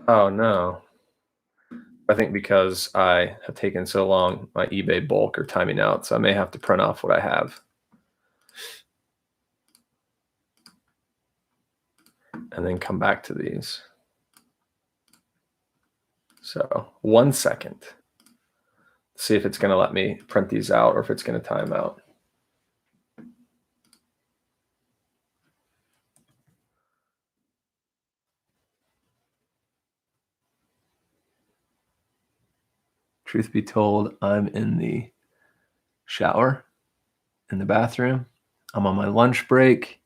Oh, no. I think because I have taken so long, my eBay bulk are timing out, so I may have to print off what I have. And then come back to these. So 1 second. See if it's going to let me print these out or if it's going to time out. Truth be told, I'm in the shower, in the bathroom. I'm on my lunch break.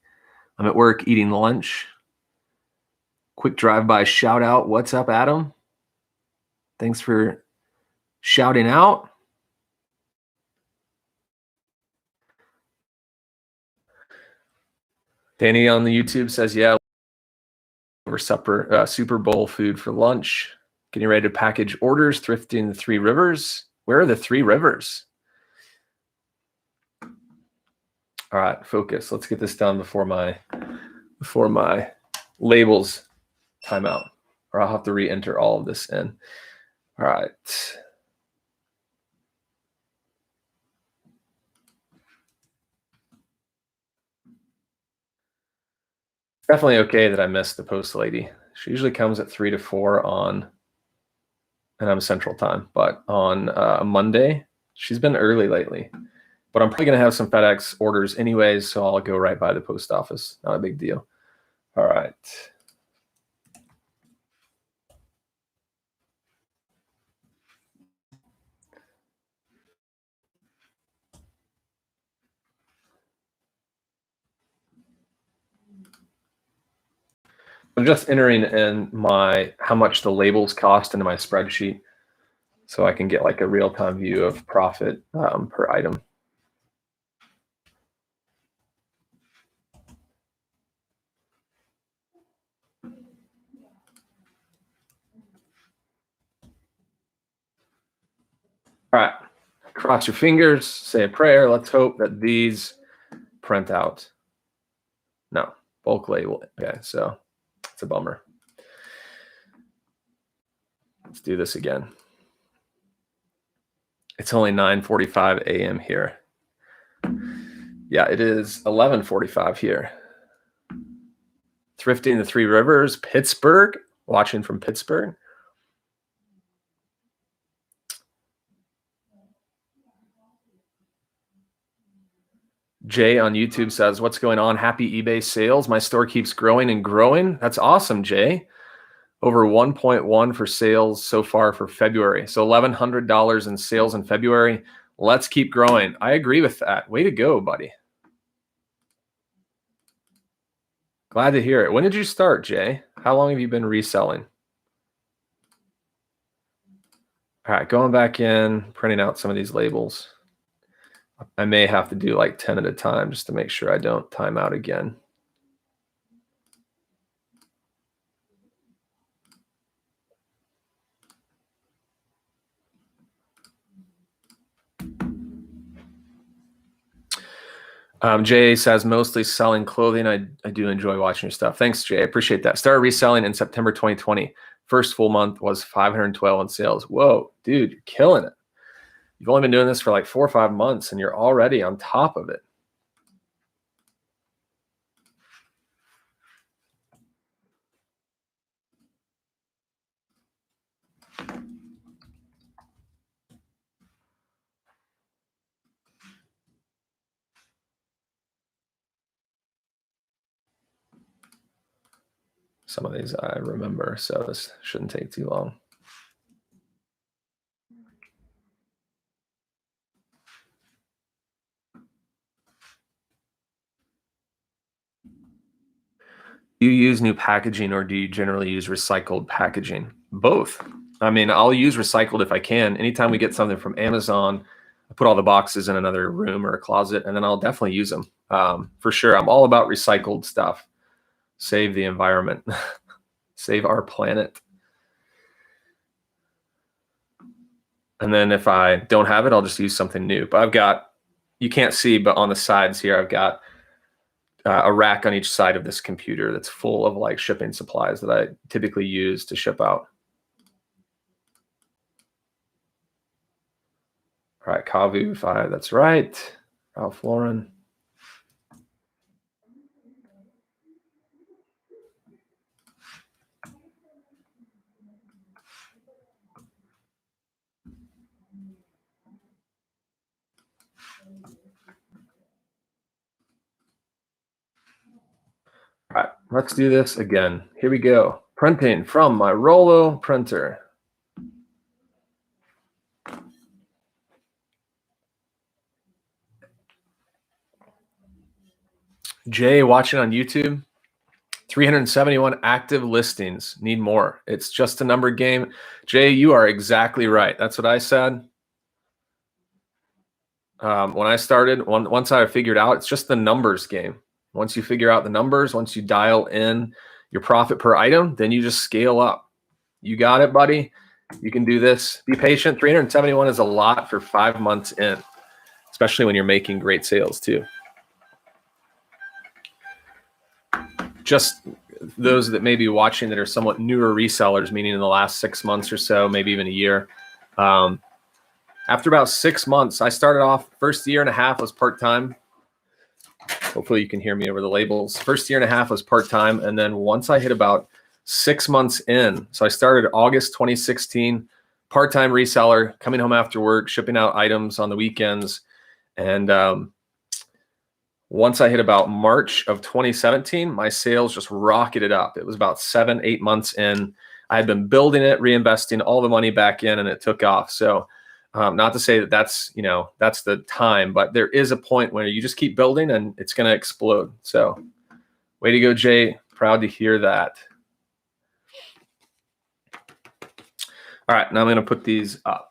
I'm at work eating lunch. Quick drive-by shout out. What's up, Adam? Thanks for shouting out. Danny on the YouTube says, yeah, over Super Bowl food for lunch. Getting ready to package orders, thrifting the Three Rivers. Where are the Three Rivers? All right, focus. Let's get this done before my labels time out, or I'll have to re-enter all of this in. All right. Definitely okay that I missed the post lady. She usually comes at 3 to 4 on, and I'm Central Time, but on a Monday, she's been early lately. But I'm probably going to have some FedEx orders anyways, so I'll go right by the post office. Not a big deal. All right. I'm just entering in how much the labels cost into my spreadsheet so I can get like a real-time view of profit per item. All right, cross your fingers, say a prayer. Let's hope that these print out. No, bulk label. Okay, so it's a bummer. Let's do this again. It's only 9:45 a.m. here. Yeah, it is 11:45 here. Thrifting the Three Rivers, Pittsburgh, watching from Pittsburgh. Jay on YouTube says, what's going on? Happy eBay sales. My store keeps growing and growing. That's awesome, Jay. Over 1.1 for sales so far for February. So $1,100 in sales in February. Let's keep growing. I agree with that. Way to go, buddy. Glad to hear it. When did you start, Jay? How long have you been reselling? All right, going back in, printing out some of these labels. I may have to do like 10 at a time just to make sure I don't time out again. Jay says, mostly selling clothing. I do enjoy watching your stuff. Thanks, Jay. I appreciate that. Started reselling in September 2020. First full month was 512 in sales. Whoa, dude, you're killing it. You've only been doing this for like 4 or 5 months and you're already on top of it. Some of these I remember, so this shouldn't take too long. Do you use new packaging or do you generally use recycled packaging? Both. I mean, I'll use recycled if I can. Anytime we get something from Amazon, I put all the boxes in another room or a closet, and then I'll definitely use them for sure. I'm all about recycled stuff. Save the environment, save our planet. And then if I don't have it, I'll just use something new. But I've got, you can't see, but on the sides here, I've got a rack on each side of this computer that's full of like shipping supplies that I typically use to ship out. All right, Kavu 5, that's right. Ralph Lauren. Let's do this again. Here we go. Printing from my Rolo printer. Jay watching on YouTube. 371 active listings. Need more. It's just a number game. Jay, you are exactly right. That's what I said. When I started, once I figured out, it's just the numbers game. Once you figure out the numbers, once you dial in your profit per item, then you just scale up. You got it, buddy. You can do this. Be patient. 371 is a lot for 5 months in, especially when you're making great sales too. Just those that may be watching that are somewhat newer resellers, meaning in the last 6 months or so, maybe even a year. After about 6 months, I started off, first year and a half was part-time. Hopefully you can hear me over the labels. First year and a half was part-time. And then once I hit about 6 months in, so I started August 2016, part-time reseller, coming home after work, shipping out items on the weekends. And once I hit about March of 2017, my sales just rocketed up. It was about 7, 8 months in. I had been building it, reinvesting all the money back in, and it took off. So not to say that that's the time, but there is a point where you just keep building and it's going to explode. So way to go, Jay. Proud to hear that. All right, now I'm going to put these up.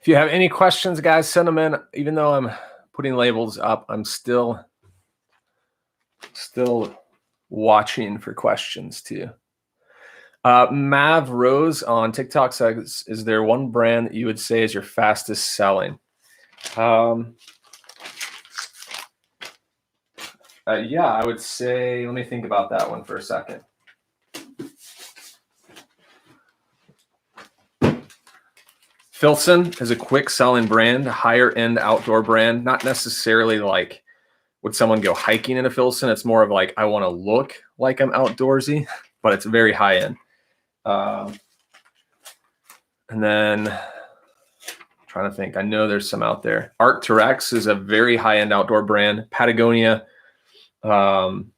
If you have any questions, guys, send them in. Even though I'm putting labels up, I'm still watching for questions too. Mav Rose on TikTok says, is there one brand that you would say is your fastest selling? Yeah, I would say, let me think about that one for a second. Filson is a quick selling brand, higher end outdoor brand, not necessarily like would someone go hiking in a Filson. It's more of like, I want to look like I'm outdoorsy, but it's very high end. And then trying to think, I know there's some out there. Art Terex is a very high end outdoor brand. Patagonia. I'm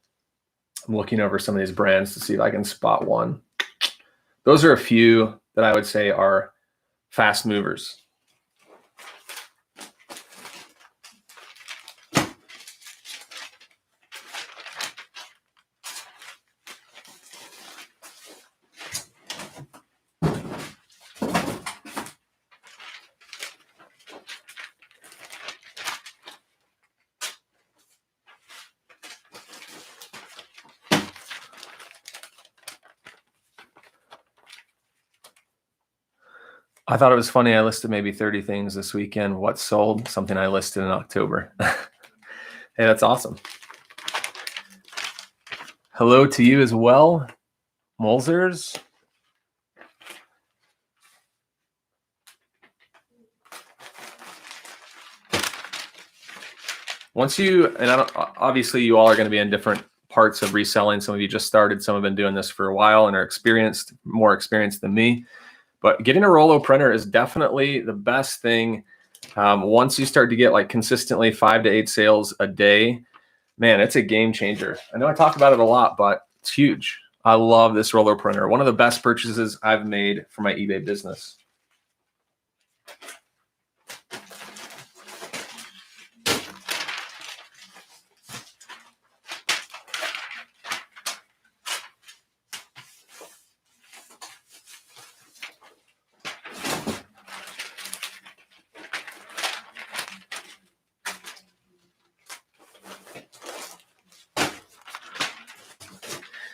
looking over some of these brands to see if I can spot one. Those are a few that I would say are fast movers. I thought it was funny. I listed maybe 30 things this weekend. What sold? Something I listed in October. Hey, that's awesome. Hello to you as well, Mulzers. Once you, and obviously you all are going to be in different parts of reselling. Some of you just started. Some have been doing this for a while and are more experienced than me. But getting a Rolo printer is definitely the best thing. Once you start to get like consistently 5 to 8 sales a day, man, it's a game changer. I know I talk about it a lot, but it's huge. I love this Rolo printer. One of the best purchases I've made for my eBay business.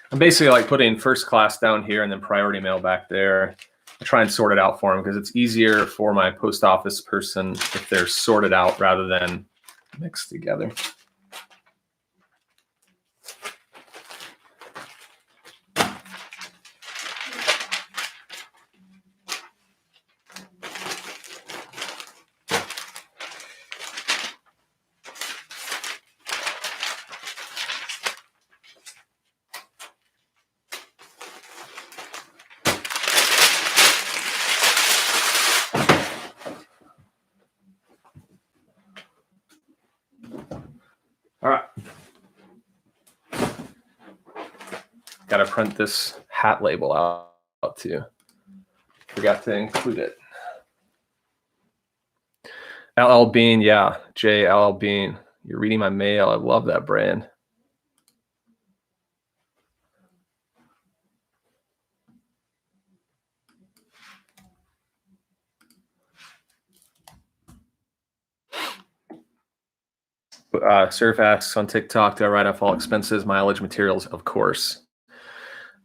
I'm I'm basically like putting first class down here and then priority mail back there. I try and sort it out for them because it's easier for my post office person if they're sorted out rather than mixed together. All right. Got to print this hat label out too. Forgot to include it. LL Bean, yeah, JLL Bean. You're reading my mail. I love that brand. Surf asks on TikTok, do I write off all expenses, mileage, materials? Of course.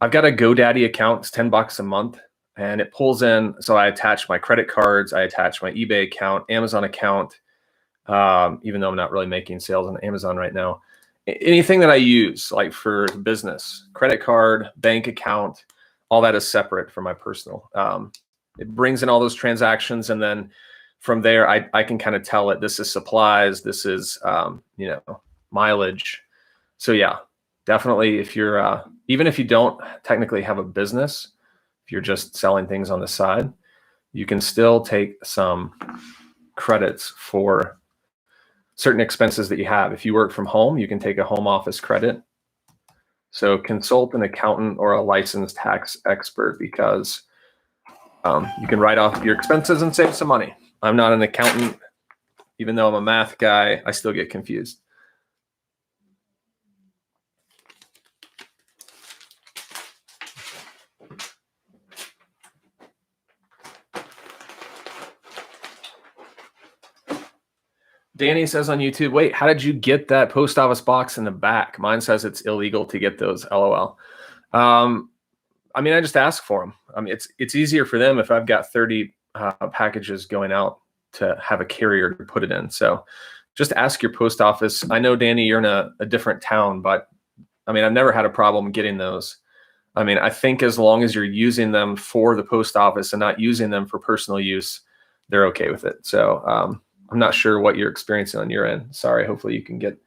I've got a GoDaddy account. It's $10 a month, and it pulls in. So I attach my credit cards. I attach my eBay account, Amazon account, even though I'm not really making sales on Amazon right now. Anything that I use, like for business, credit card, bank account, all that is separate from my personal. It brings in all those transactions, and then from there, I can kind of tell it, this is supplies, this is, mileage. So yeah, definitely if you're, even if you don't technically have a business, if you're just selling things on the side, you can still take some credits for certain expenses that you have. If you work from home, you can take a home office credit. So consult an accountant or a licensed tax expert because you can write off your expenses and save some money. I'm not an accountant. Even though I'm a math guy, I still get confused. Danny says on YouTube, wait, how did you get that post office box in the back? Mine says it's illegal to get those, LOL. I mean, I just ask for them. I mean, it's easier for them if I've got 30 packages going out to have a carrier to put it in. So just ask your post office. I know, Danny, you're in a different town, but I mean, I've never had a problem getting those. I mean, I think as long as you're using them for the post office and not using them for personal use, they're okay with it. So I'm not sure what you're experiencing on your end. Sorry. Hopefully you can get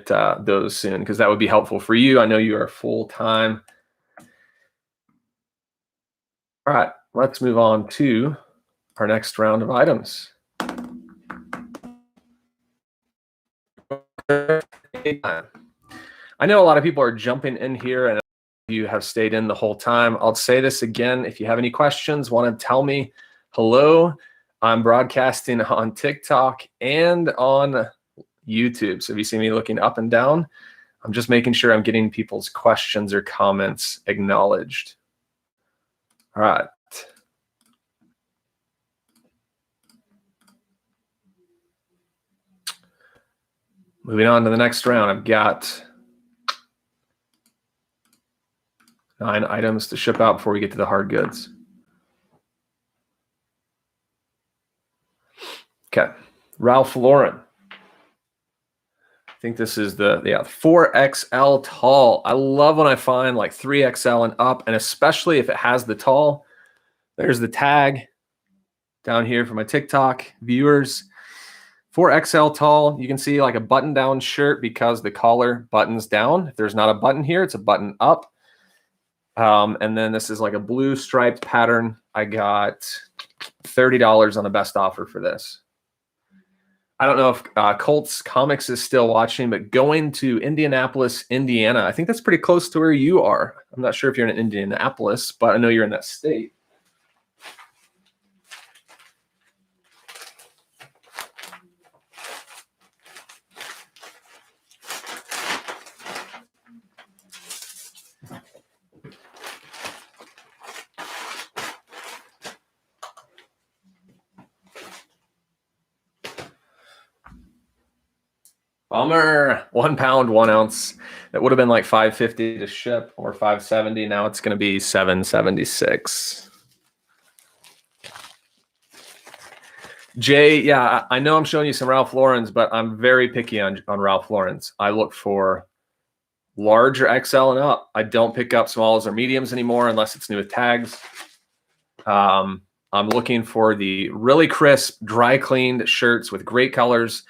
those soon, because that would be helpful for you. I know you are full time. All right, let's move on to our next round of items. I know a lot of people are jumping in here, and you have stayed in the whole time. I'll say this again. If you have any questions, want to tell me hello, I'm broadcasting on TikTok and on YouTube. So if you see me looking up and down, I'm just making sure I'm getting people's questions or comments acknowledged. All right. Moving on to the next round, I've got 9 items to ship out before we get to the hard goods. Okay, Ralph Lauren. I think this is the 4XL tall. I love when I find like 3XL and up, and especially if it has the tall. There's the tag down here for my TikTok viewers. 4XL tall, you can see like a button down shirt because the collar buttons down. If there's not a button here, it's a button up. And then this is like a blue striped pattern. I got $30 on the best offer for this. I don't know if Colts Comics is still watching, but going to Indianapolis, Indiana, I think that's pretty close to where you are. I'm not sure if you're in Indianapolis, but I know you're in that state. Bummer. 1 pound, 1 ounce. It would have been like $5.50 to ship or $5.70. Now it's going to be $7.76. Jay, yeah, I know I'm showing you some Ralph Lauren's, but I'm very picky on Ralph Lauren's. I look for large or XL and up. I don't pick up smalls or mediums anymore unless it's new with tags. I'm looking for the really crisp, dry cleaned shirts with great colors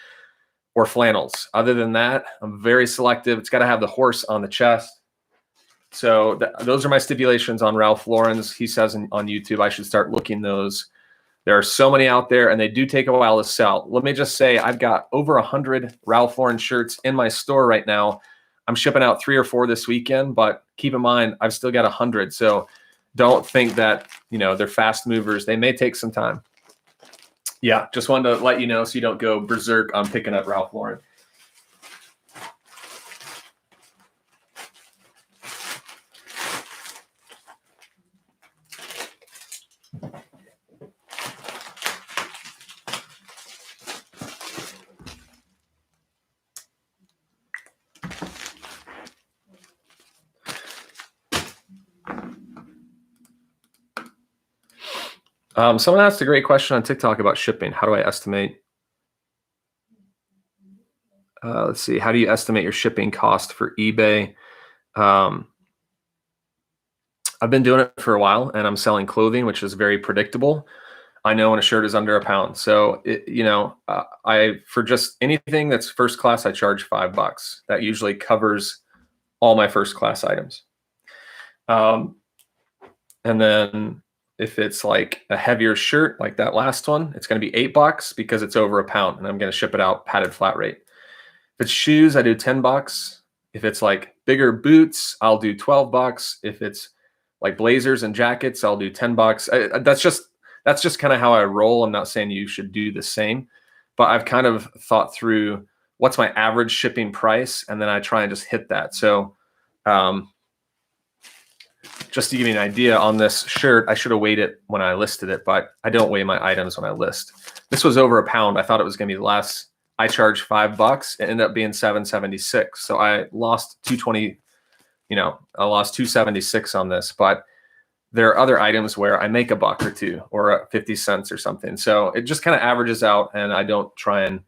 or flannels. Other than that, I'm very selective. It's got to have the horse on the chest. So those are my stipulations on Ralph Lauren's. He says on YouTube I should start looking those. There are so many out there, and they do take a while to sell. Let me just say, I've got over 100 Ralph Lauren shirts in my store right now. I'm shipping out 3 or 4 this weekend, but keep in mind, I've still got 100. So don't think that, they're fast movers. They may take some time. Yeah, just wanted to let you know so you don't go berserk on picking up Ralph Lauren. Someone asked a great question on TikTok about shipping. How do I estimate? Let's see. How do you estimate your shipping cost for eBay? I've been doing it for a while, and I'm selling clothing, which is very predictable. I know when a shirt is under £1. So, I for just anything that's first class, I charge $5. That usually covers all my first class items. And then if it's like a heavier shirt, like that last one, it's going to be $8 because it's over £1, and I'm going to ship it out padded flat rate. If it's shoes, I do $10. If it's like bigger boots, I'll do $12. If it's like blazers and jackets, I'll do $10. That's just kind of how I roll. I'm not saying you should do the same, but I've kind of thought through what's my average shipping price, and then I try and just hit that. So, just to give you an idea on this shirt, I should have weighed it when I listed it, but I don't weigh my items when I list. This was over £1. I thought it was going to be less. I charged $5. It ended up being $7.76. So I lost $2.20. I lost $2.76 on this, but there are other items where I make $1 or $2 or 50 cents or something. So it just kind of averages out, and I don't try and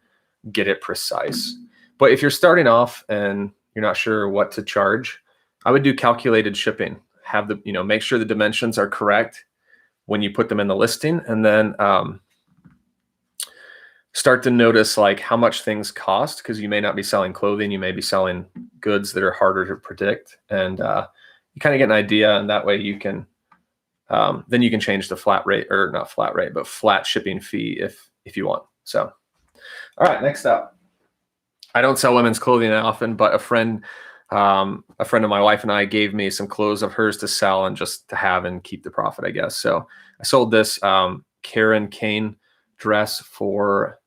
get it precise. But if you're starting off and you're not sure what to charge, I would do calculated shipping. Have make sure the dimensions are correct when you put them in the listing, and then start to notice like how much things cost, because you may not be selling clothing, you may be selling goods that are harder to predict, and you kind of get an idea, and that way you can then you can change the flat rate, or not flat rate, but flat shipping fee if you want. So, all right, next up. I don't sell women's clothing often, but a friend of my wife and I gave me some clothes of hers to sell and just to have and keep the profit, I guess. So I sold this Karen Kane dress for,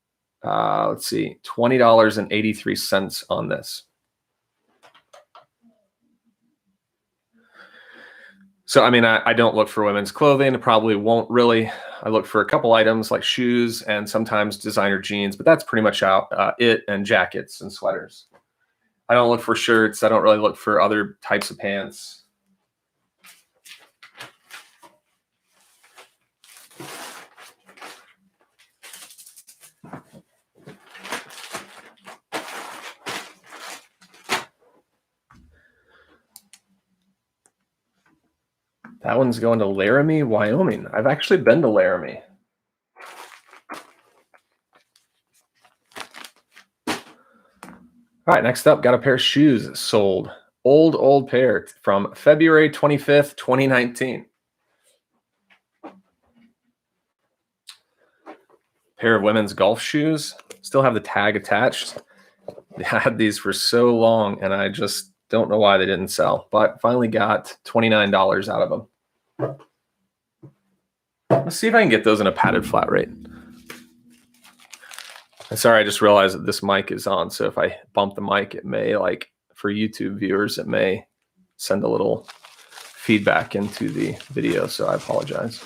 let's see, $20.83 on this. So, I mean, I don't look for women's clothing. I probably won't really. I look for a couple items like shoes and sometimes designer jeans, but that's pretty much it, and jackets and sweaters. I don't look for shirts. I don't really look for other types of pants. That one's going to Laramie, Wyoming. I've actually been to Laramie. All right, next up, got a pair of shoes sold. Old pair from February 25th, 2019. Pair of women's golf shoes. Still have the tag attached. I had these for so long, and I just don't know why they didn't sell, but finally got $29 out of them. Let's see if I can get those in a padded flat rate. Sorry, I just realized that this mic is on, so if I bump the mic, it may, like for YouTube viewers, it may send a little feedback into the video, so I apologize.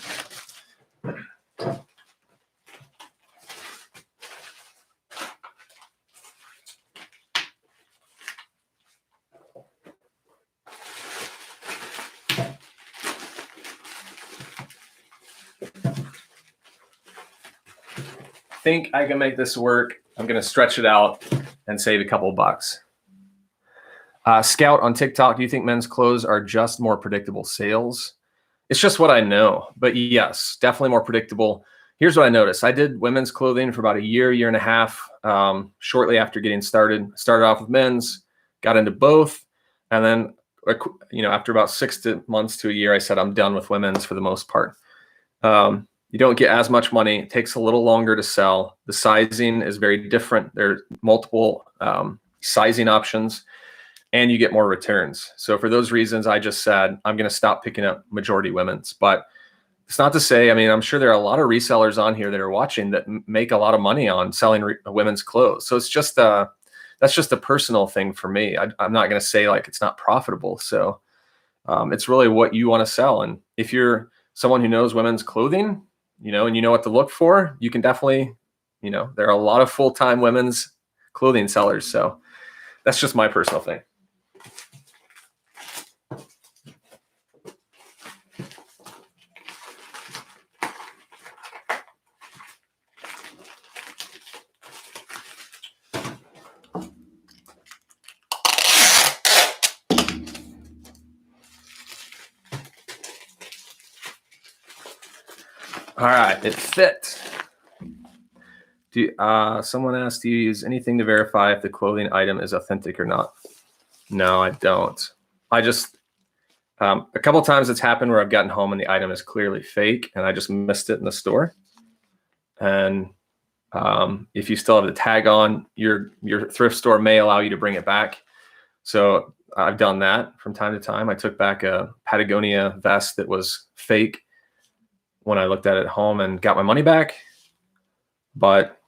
think I can make this work. I'm going to stretch it out and save a couple bucks. Scout on TikTok, do you think men's clothes are just more predictable sales? It's just what I know, but yes, definitely more predictable. Here's what I noticed. I did women's clothing for about a year and a half. Shortly after getting started off with men's, got into both. And then, after about 6 months to a year, I said, I'm done with women's for the most part. You don't get as much money. It takes a little longer to sell. The sizing is very different. There are multiple sizing options, and you get more returns. So for those reasons, I just said, I'm going to stop picking up majority women's. But it's not to say, I'm sure there are a lot of resellers on here that are watching that make a lot of money on selling women's clothes. So it's just that's just a personal thing for me. I'm not going to say like it's not profitable. So it's really what you want to sell. And if you're someone who knows women's clothing, and you know what to look for, you can definitely, there are a lot of full-time women's clothing sellers. So that's just my personal thing. All right, it fit. Someone asked, do you use anything to verify if the clothing item is authentic or not? No, I don't. I just, a couple of times it's happened where I've gotten home and the item is clearly fake and I just missed it in the store. And if you still have the tag on, your thrift store may allow you to bring it back. So I've done that from time to time. I took back a Patagonia vest that was fake when I looked at it at home and got my money back. But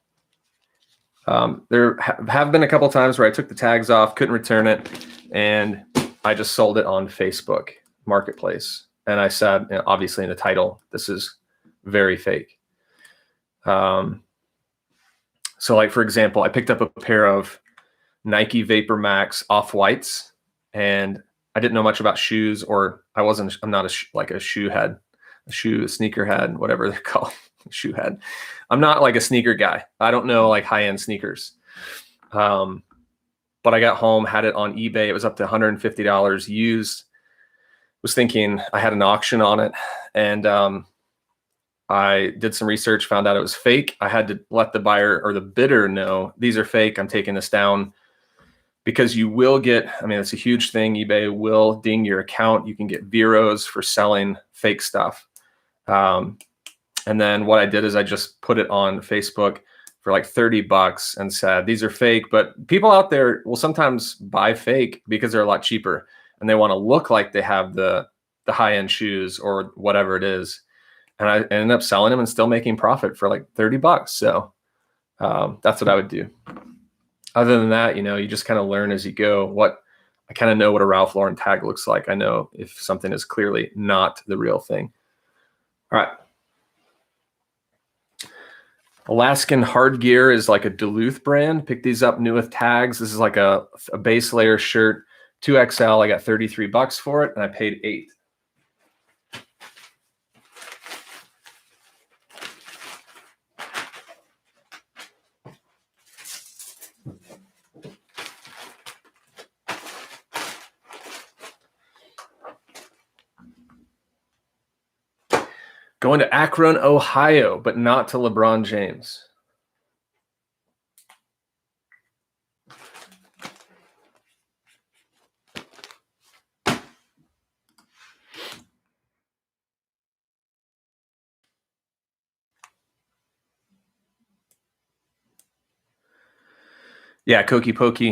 there have been a couple times where I took the tags off, couldn't return it, and I just sold it on Facebook Marketplace. And I said, obviously in the title, this is very fake. So like, for example, I picked up a pair of Nike Vapor Max Off-Whites, and I didn't know much about shoes, or I'm not a shoe head. Sneaker head, whatever they're called, shoe head. I'm not like a sneaker guy. I don't know like high-end sneakers. But I got home, had it on eBay. It was up to $150 used. Was thinking I had an auction on it, and I did some research, found out it was fake. I had to let the buyer or the bidder know these are fake. I'm taking this down. Because you will get, it's a huge thing. eBay will ding your account. You can get Veros for selling fake stuff. And then what I did is I just put it on Facebook for like $30 and said, these are fake, but people out there will sometimes buy fake because they're a lot cheaper and they want to look like they have the high-end shoes or whatever it is. And I ended up selling them and still making profit for like $30. So that's what I would do. Other than that, you just kind of learn as you go. I kind of know what a Ralph Lauren tag looks like. I know if something is clearly not the real thing. All right. Alaskan Hard Gear is like a Duluth brand. Pick these up new with tags. This is like a base layer shirt, 2XL. I got $33 for it, and I paid $8. Going to Akron, Ohio, but not to LeBron James. Yeah, Koki Pokey.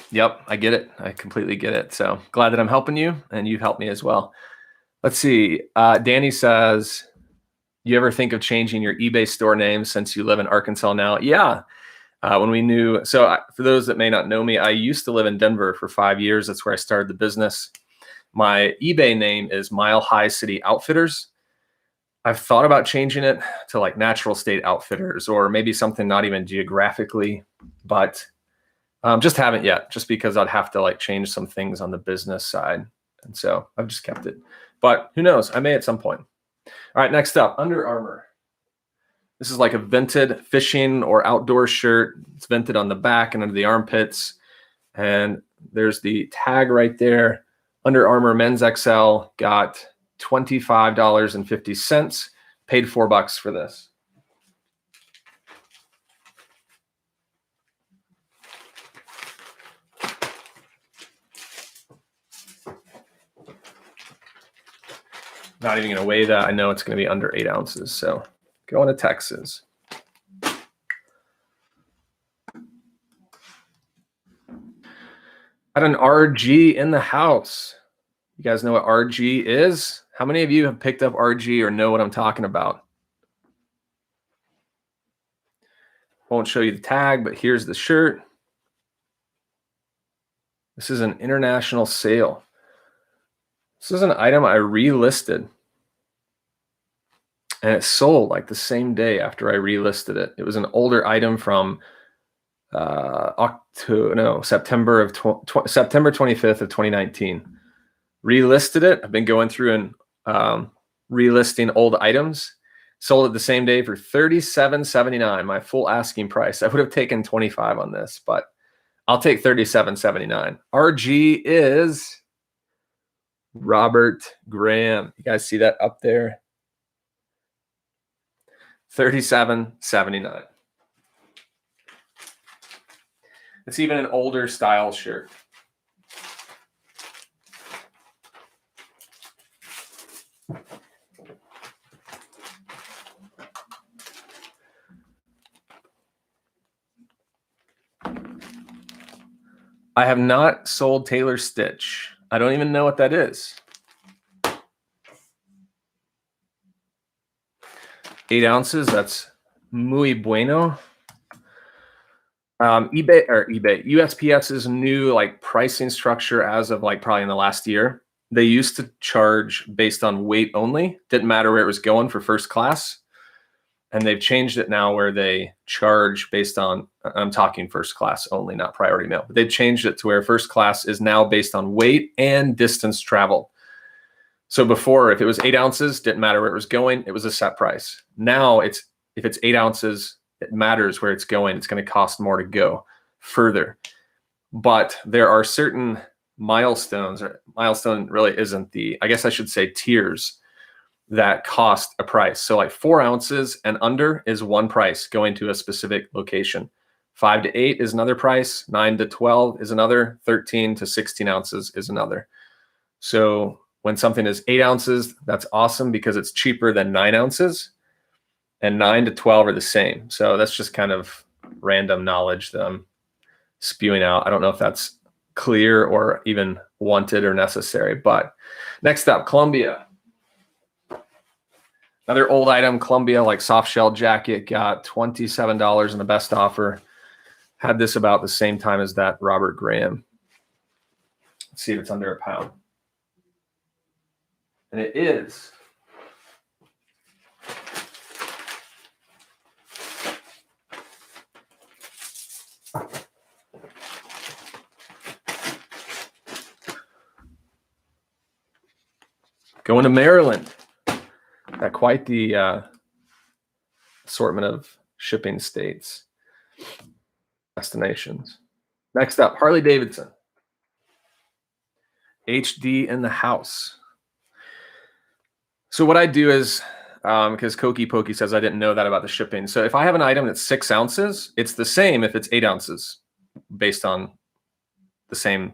Yep, I get it. I completely get it. So glad that I'm helping you, and you've helped me as well. Let's see. Danny says, you ever think of changing your eBay store name since you live in Arkansas now? Yeah. When we knew, for those that may not know me, I used to live in Denver for 5 years. That's where I started the business. My eBay name is Mile High City Outfitters. I've thought about changing it to like Natural State Outfitters or maybe something not even geographically, but just haven't yet, just because I'd have to like change some things on the business side. And so I've just kept it. But who knows? I may at some point. All right, next up, Under Armour. This is like a vented fishing or outdoor shirt. It's vented on the back and under the armpits. And there's the tag right there. Under Armour Men's XL, got $25.50. Paid $4 for this. Not even going to weigh that. I know it's going to be under 8 ounces. So going to Texas. Got an RG in the house. You guys know what RG is? How many of you have picked up RG or know what I'm talking about? Won't show you the tag, but here's the shirt. This is an international sale. This is an item I relisted. And it sold like the same day after I relisted it. It was an older item from September 25th of 2019. Relisted it. I've been going through and relisting old items. Sold it the same day for $37.79, my full asking price. I would have taken $25 on this, but I'll take $37.79. RG is Robert Graham. You guys see that up there? $37.79. It's even an older style shirt. I have not sold Taylor Stitch. I don't even know what that is. 8 ounces, that's muy bueno. USPS's new like pricing structure as of like probably in the last year. They used to charge based on weight only. Didn't matter where it was going for first class. And they've changed it now where they charge based on, I'm talking first class only, not priority mail. But they've changed it to where first class is now based on weight and distance traveled. So before, if it was 8 ounces, didn't matter where it was going, it was a set price. Now if it's 8 ounces, it matters where it's going. It's going to cost more to go further. But there are certain milestones, or milestone really isn't I guess I should say tiers, that cost a price. So like 4 ounces and under is one price going to a specific location. 5 to 8 is another price. 9 to 12 is another. 13 to 16 ounces is another. So when something is 8 ounces, that's awesome because it's cheaper than 9 ounces. And 9 to 12 are the same. So that's just kind of random knowledge that I'm spewing out. I don't know if that's clear or even wanted or necessary. But next up, Columbia. Another old item, Columbia, like soft shell jacket, got $27 in the best offer. Had this about the same time as that Robert Graham. Let's see if it's under a pound. And it is. Going to Maryland. Got quite the assortment of shipping states, destinations. Next up, Harley Davidson. HD in the house. So what I do is, because Koki Pokey says I didn't know that about the shipping. So if I have an item that's 6 ounces, it's the same if it's 8 ounces based on the same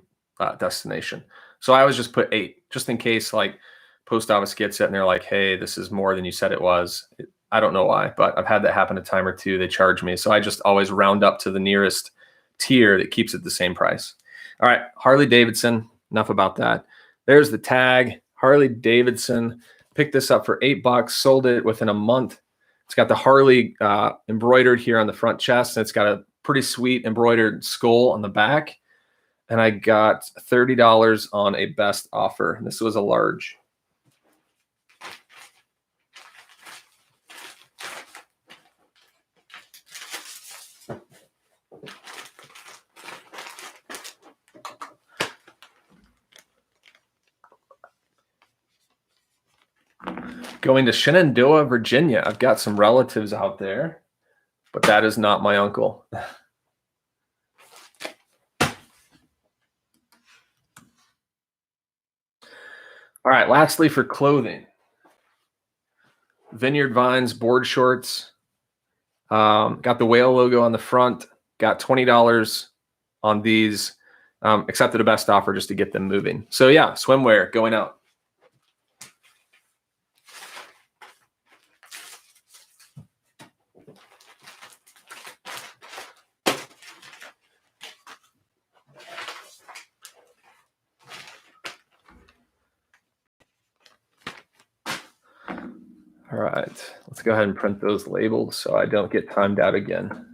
destination. So I always just put 8, just in case like post office gets it and they're like, hey, this is more than you said it was. I don't know why, but I've had that happen a time or two. They charge me. So I just always round up to the nearest tier that keeps it the same price. All right, Harley Davidson, enough about that. There's the tag, Harley Davidson. Picked this up for $8, sold it within a month. It's got the Harley embroidered here on the front chest, and it's got a pretty sweet embroidered skull on the back. And I got $30 on a best offer. This was a large. Going to Shenandoah, Virginia. I've got some relatives out there, but that is not my uncle. All right, lastly for clothing. Vineyard Vines board shorts. Got the whale logo on the front. Got $20 on these. Accepted a best offer just to get them moving. So yeah, swimwear going out. All right, let's go ahead and print those labels so I don't get timed out again.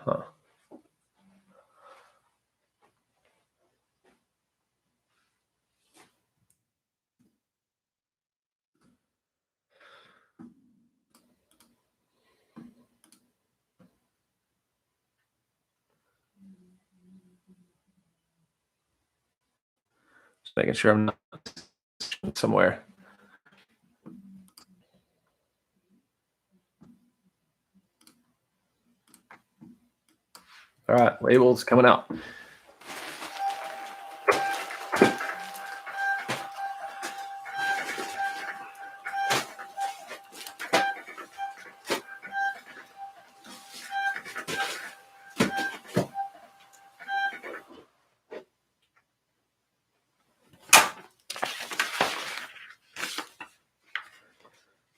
Huh. Just making sure I'm not somewhere. All right, labels coming out.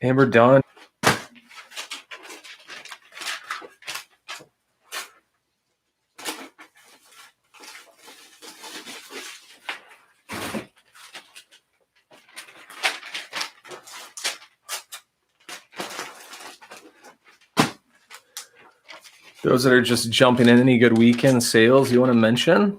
Amber Dawn. Those that are just jumping in, any good weekend sales you want to mention?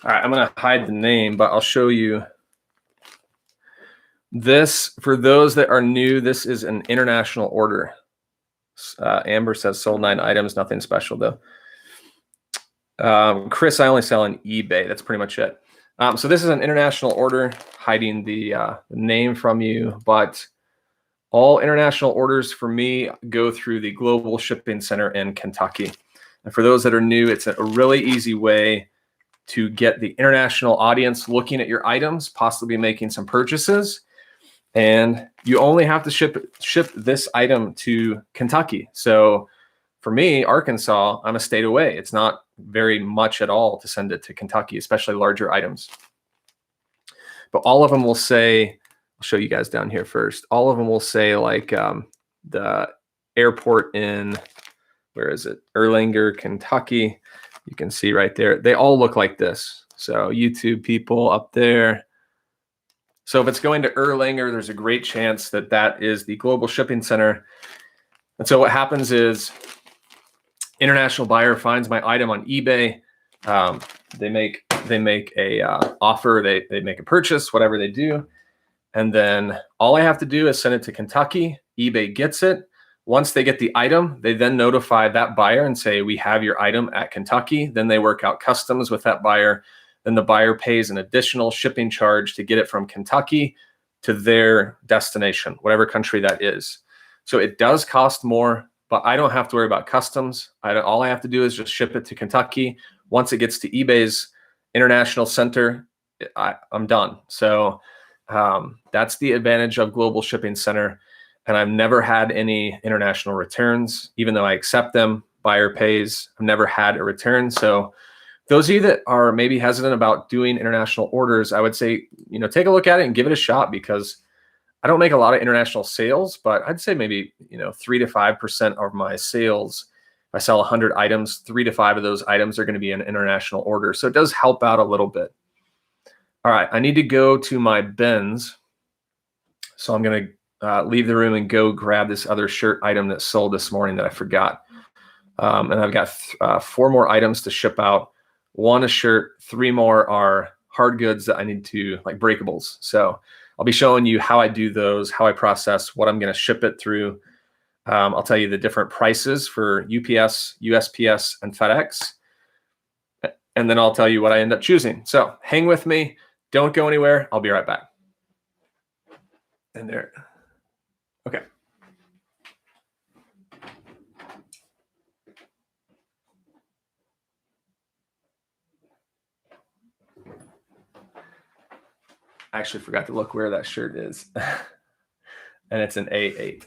All right, I'm going to hide the name, but I'll show you. This, for those that are new, this is an international order. Amber says sold 9 items, nothing special though. Chris, I only sell on eBay. That's pretty much it. So this is an international order, hiding the name from you, but all international orders for me go through the Global Shipping Center in Kentucky. And for those that are new, it's a really easy way to get the international audience looking at your items, possibly making some purchases. And you only have to ship this item to Kentucky. So for me, Arkansas, I'm a state away. It's not very much at all to send it to Kentucky, especially larger items. But all of them will say, I'll show you guys down here first. All of them will say like the airport in, where is it? Erlanger, Kentucky. You can see right there. They all look like this. So YouTube people up there. So if it's going to Erlanger, there's a great chance that that is the Global Shipping Center. And so what happens is international buyer finds my item on eBay. They make a offer. They make a purchase, whatever they do. And then all I have to do is send it to Kentucky. eBay gets it. Once they get the item, they then notify that buyer and say, we have your item at Kentucky. Then they work out customs with that buyer. Then the buyer pays an additional shipping charge to get it from Kentucky to their destination, whatever country that is. So it does cost more, but I don't have to worry about customs. All I have to do is just ship it to Kentucky. Once it gets to eBay's international center, I'm done. So that's the advantage of Global Shipping Center. And I've never had any international returns, even though I accept them, buyer pays. I've never had a return. So those of you that are maybe hesitant about doing international orders, I would say, take a look at it and give it a shot, because I don't make a lot of international sales, but I'd say maybe, 3 to 5% of my sales, if I sell 100 items, 3 to 5 of those items are going to be an international order. So it does help out a little bit. All right, I need to go to my bins. So I'm going to leave the room and go grab this other shirt item that sold this morning that I forgot. And I've got 4 more items to ship out. 1 a shirt, 3 more are hard goods that I need to, like breakables. So I'll be showing you how I do those, how I process, what I'm going to ship it through. I'll tell you the different prices for UPS, USPS, and FedEx. And then I'll tell you what I end up choosing. So hang with me. Don't go anywhere. I'll be right back. And there. Okay. I actually forgot to look where that shirt is. And it's an A8.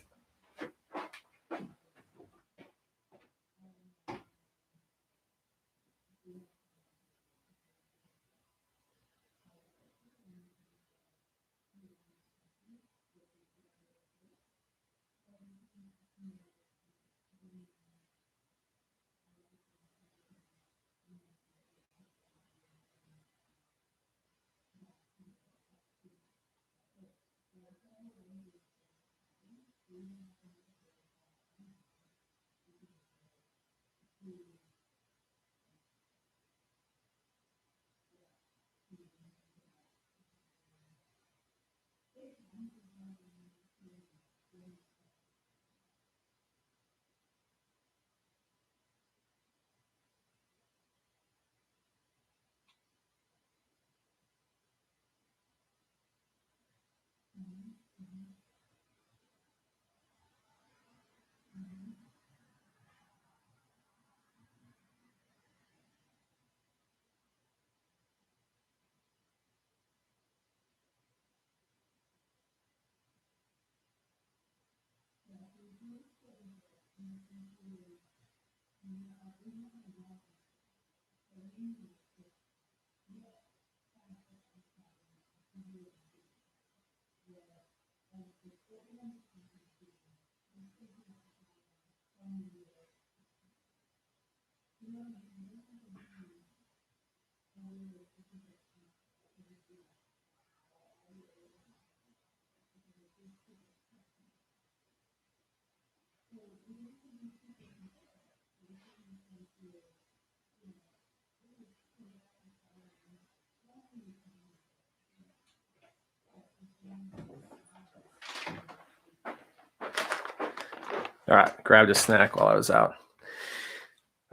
All right, grabbed a snack while I was out.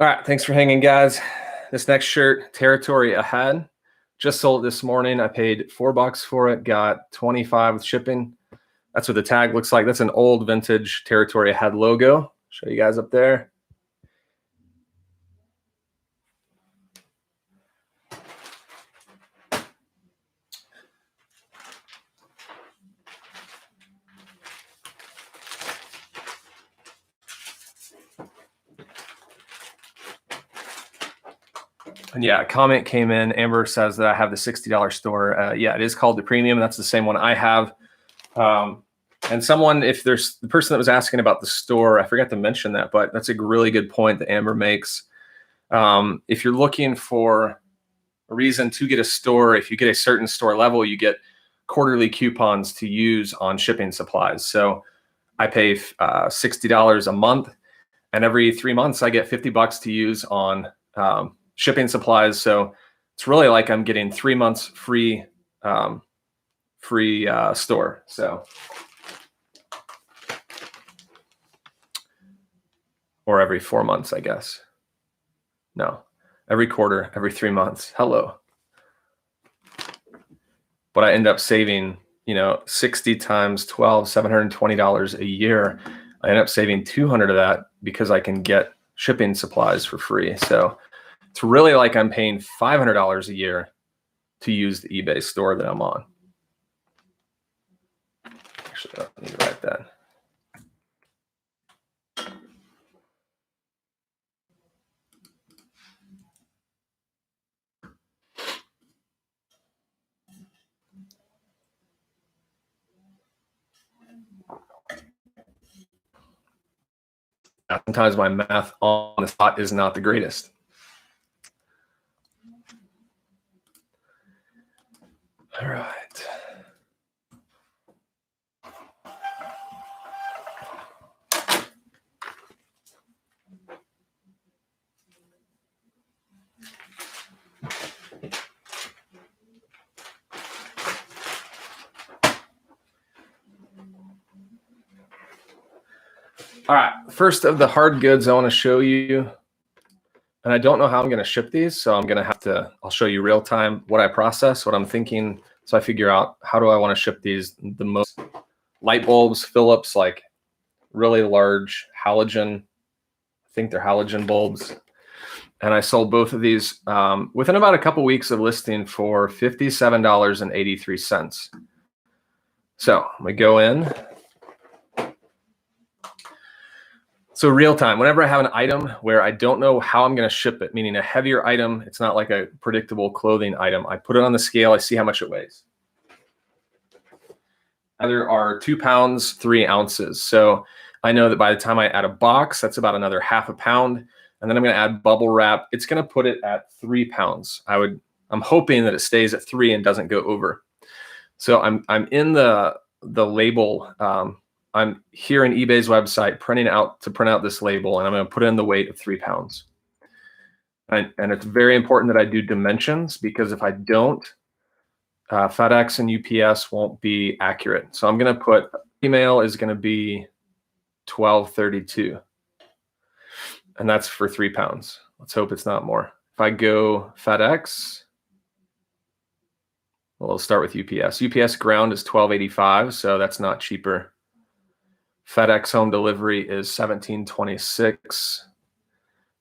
All right, thanks for hanging, guys. This next shirt, Territory Ahead, just sold this morning. I paid $4 for it, got 25 with shipping. That's what the tag looks like. That's an old vintage Territory Ahead logo. Show you guys up there. And yeah, a comment came in. Amber says that I have the $60 store. Yeah, it is called the Premium. That's the same one I have. And someone, if there's the person that was asking about the store, I forgot to mention that, but that's a really good point that Amber makes. If you're looking for a reason to get a store, if you get a certain store level, you get quarterly coupons to use on shipping supplies. So I pay $60 a month, and every 3 months I get $50 to use on shipping supplies. So it's really like I'm getting 3 months free store. So, or every 4 months, I guess. No, every quarter, every 3 months. Hello. But I end up saving, 60 times 12, $720 a year. I end up saving 200 of that because I can get shipping supplies for free. So it's really like I'm paying $500 a year to use the eBay store that I'm on. Actually, I don't need to write that. Sometimes my math on the spot is not the greatest. All right. All right, first of the hard goods I want to show you, and I don't know how I'm going to ship these, so I'll show you real time what I process, what I'm thinking, so I figure out how do I want to ship these the most. Light bulbs, Philips, like really large halogen, I think they're halogen bulbs. And I sold both of these within about a couple weeks of listing for $57.83. So I'm gonna go in. So real time, whenever I have an item where I don't know how I'm gonna ship it, meaning a heavier item, it's not like a predictable clothing item, I put it on the scale, I see how much it weighs. There are 2 pounds, 3 ounces. So I know that by the time I add a box, that's about another half a pound. And then I'm going to add bubble wrap. It's going to put it at 3 pounds. I'm hoping that it stays at 3 and doesn't go over. So I'm in the label. I'm here in eBay's website print out this label, and I'm going to put in the weight of 3 pounds. And it's very important that I do dimensions, because if I don't, FedEx and UPS won't be accurate. So I'm going to put email is going to be 1232, and that's for 3 pounds. Let's hope it's not more. If I go FedEx, well, we'll start with UPS. UPS ground is 1285, so that's not cheaper. FedEx home delivery is 1726.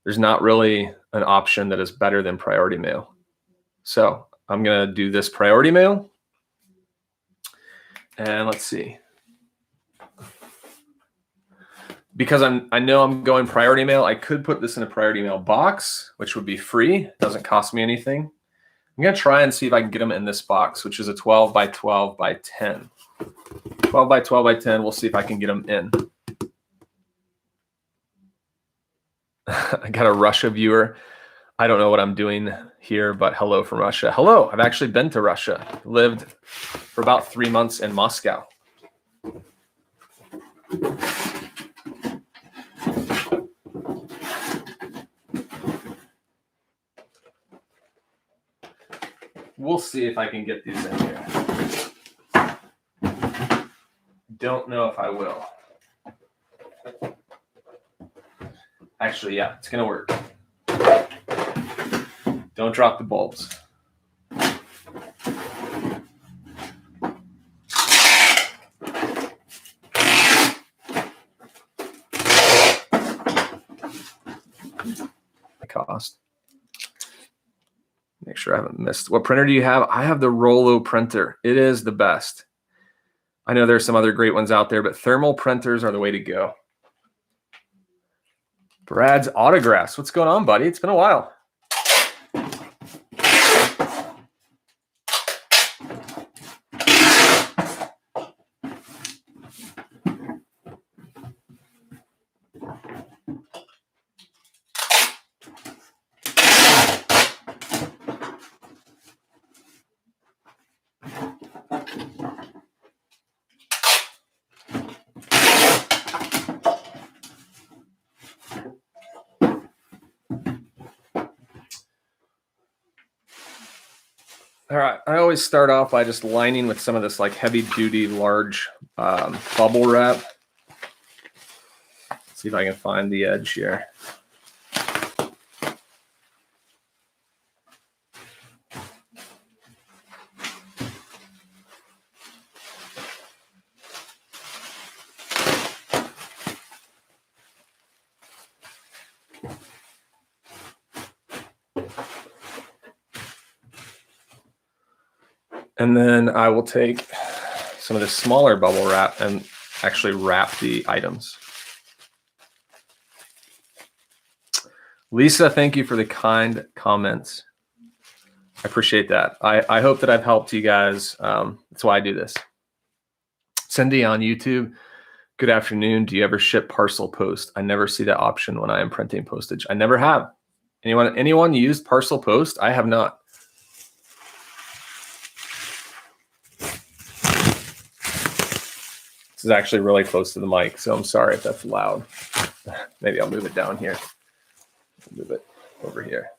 There's not really an option that is better than priority mail. So I'm going to do this priority mail. And let's see. Because I know I'm going priority mail, I could put this in a priority mail box, which would be free. It doesn't cost me anything. I'm going to try and see if I can get them in this box, which is a 12 by 12 by 10. 12 by 12 by 10. We'll see if I can get them in. I got a Russia viewer. I don't know what I'm doing here, but hello from Russia. Hello, I've actually been to Russia. Lived for about 3 months in Moscow. We'll see if I can get these in here. Don't know if I will. Actually, yeah, it's going to work. Don't drop the bulbs. Cost. Make sure I haven't missed. What printer do you have? I have the Rollo printer. It is the best. I know there's some other great ones out there, but thermal printers are the way to go. Brad's autographs. What's going on, buddy? It's been a while. All right, I always start off by just lining with some of this like heavy duty, large bubble wrap. Let's see if I can find the edge here. And then I will take some of the smaller bubble wrap and actually wrap the items. Lisa, thank you for the kind comments. I appreciate that. I hope that I've helped you guys. That's why I do this. Cindy on YouTube, good afternoon. Do you ever ship parcel post? I never see that option when I am printing postage. I never have. Anyone used parcel post? I have not. This is actually really close to the mic, so I'm sorry if that's loud. Maybe I'll move it down here. Move it over here.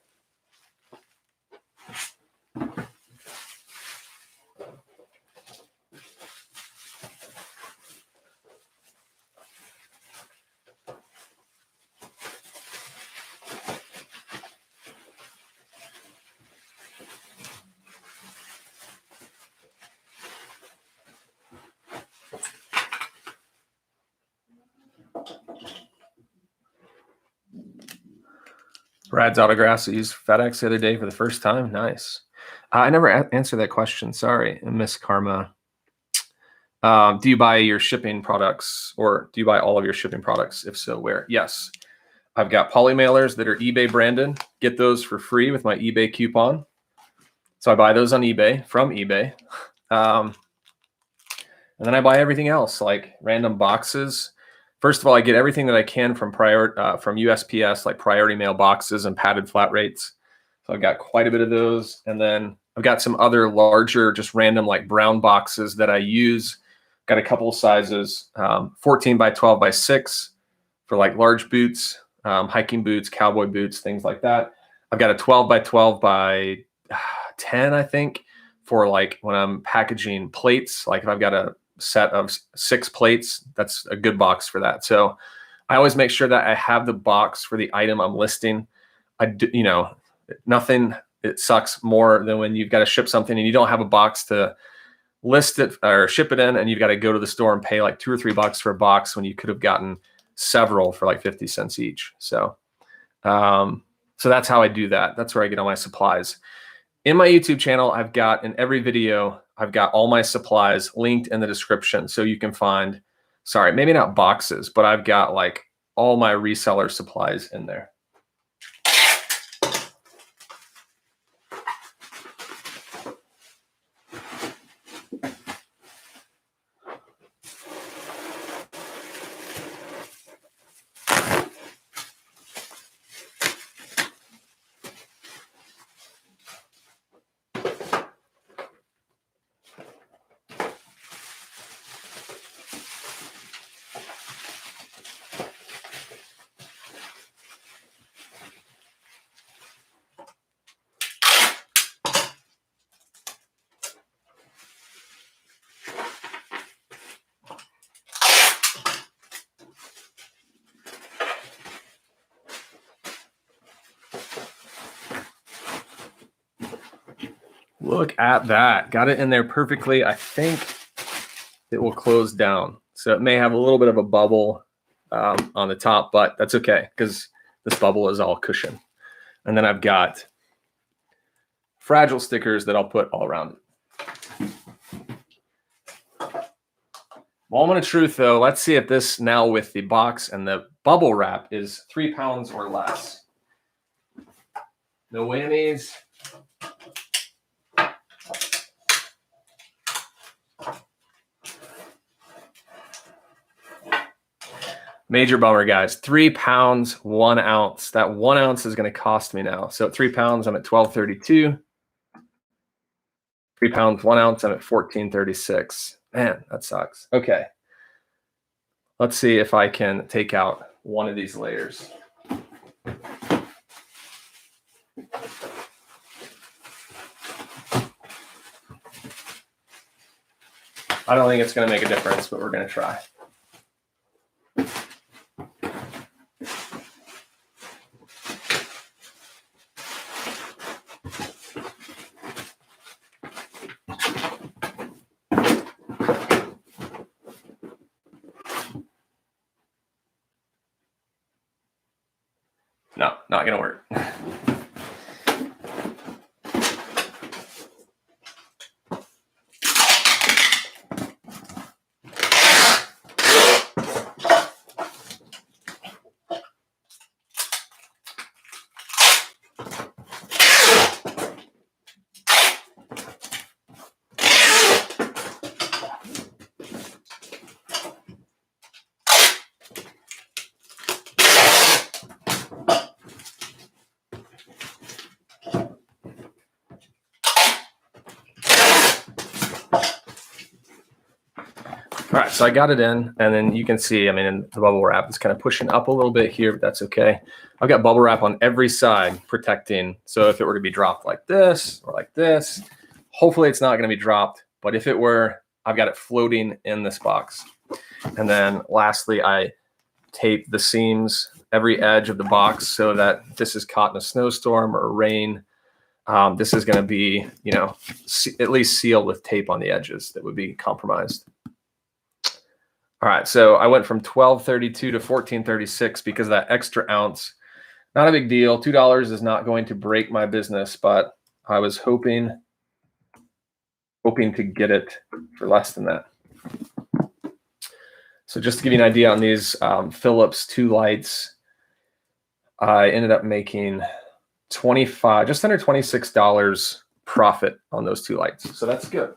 Brad's autographs. I used FedEx the other day for the first time. Nice. I never answered that question. Sorry, Miss Karma. Do you buy your shipping products, or do you buy all of your shipping products? If so, where? Yes. I've got poly mailers that are eBay branded. Get those for free with my eBay coupon. So I buy those on eBay, from eBay. And then I buy everything else, like random boxes. First of all, I get everything that I can from USPS, like priority mail boxes and padded flat rates. So I've got quite a bit of those. And then I've got some other larger, just random like brown boxes that I use. Got a couple of sizes, 14 by 12 by 6 for like large boots, hiking boots, cowboy boots, things like that. I've got a 12 by 12 by 10, I think, for like when I'm packaging plates. Like if I've got a set of 6 plates, that's a good box for that. So I always make sure that I have the box for the item I'm listing. Nothing, it sucks more than when you've got to ship something and you don't have a box to list it or ship it in, and you've got to go to the store and pay like $2 or $3 for a box when you could have gotten several for like 50 cents each. So that's how I do that. That's where I get all my supplies. In my YouTube channel, I've got, in every video, I've got all my supplies linked in the description. So you can find, sorry, maybe not boxes, but I've got like all my reseller supplies in there. Look at that. Got it in there perfectly. I think it will close down. So it may have a little bit of a bubble on the top, but that's okay because this bubble is all cushion. And then I've got fragile stickers that I'll put all around it. Moment of truth, though. Let's see if this now with the box and the bubble wrap is 3 pounds or less. No whammies. Major bummer, guys. 3 pounds, 1 ounce. That 1 ounce is going to cost me now. So at 3 pounds, I'm at $12.32. 3 pounds, 1 ounce, I'm at $14.36. Man, that sucks. Okay. Let's see if I can take out one of these layers. I don't think it's going to make a difference, but we're going to try. No, not gonna work. All right, so I got it in, and then you can see, I mean, in the bubble wrap, it's kind of pushing up a little bit here, but that's okay. I've got bubble wrap on every side protecting. So if it were to be dropped like this or like this, hopefully it's not going to be dropped. But if it were, I've got it floating in this box. And then lastly, I tape the seams, every edge of the box, so that if this is caught in a snowstorm or rain, this is going to be, you know, at least sealed with tape on the edges that would be compromised. All right, so I went from 1232 to 1436 because of that extra ounce. Not a big deal. $2 is not going to break my business, but I was hoping to get it for less than that. So just to give you an idea on these Philips 2 lights, I ended up making just under $26 profit on those 2 lights. So that's good.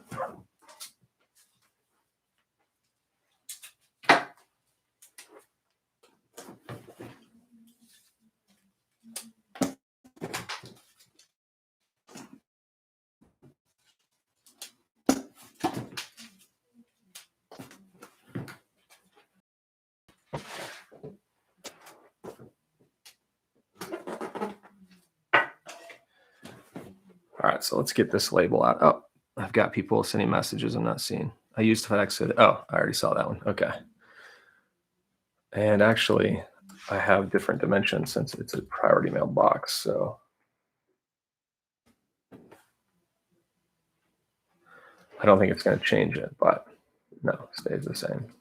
All right, so let's get this label out. Oh, I've got people sending messages I'm not seeing. I used FedEx. Oh, I already saw that one. Okay. And actually, I have different dimensions since it's a priority mail box. So I don't think it's going to change it, but no, it stays the same.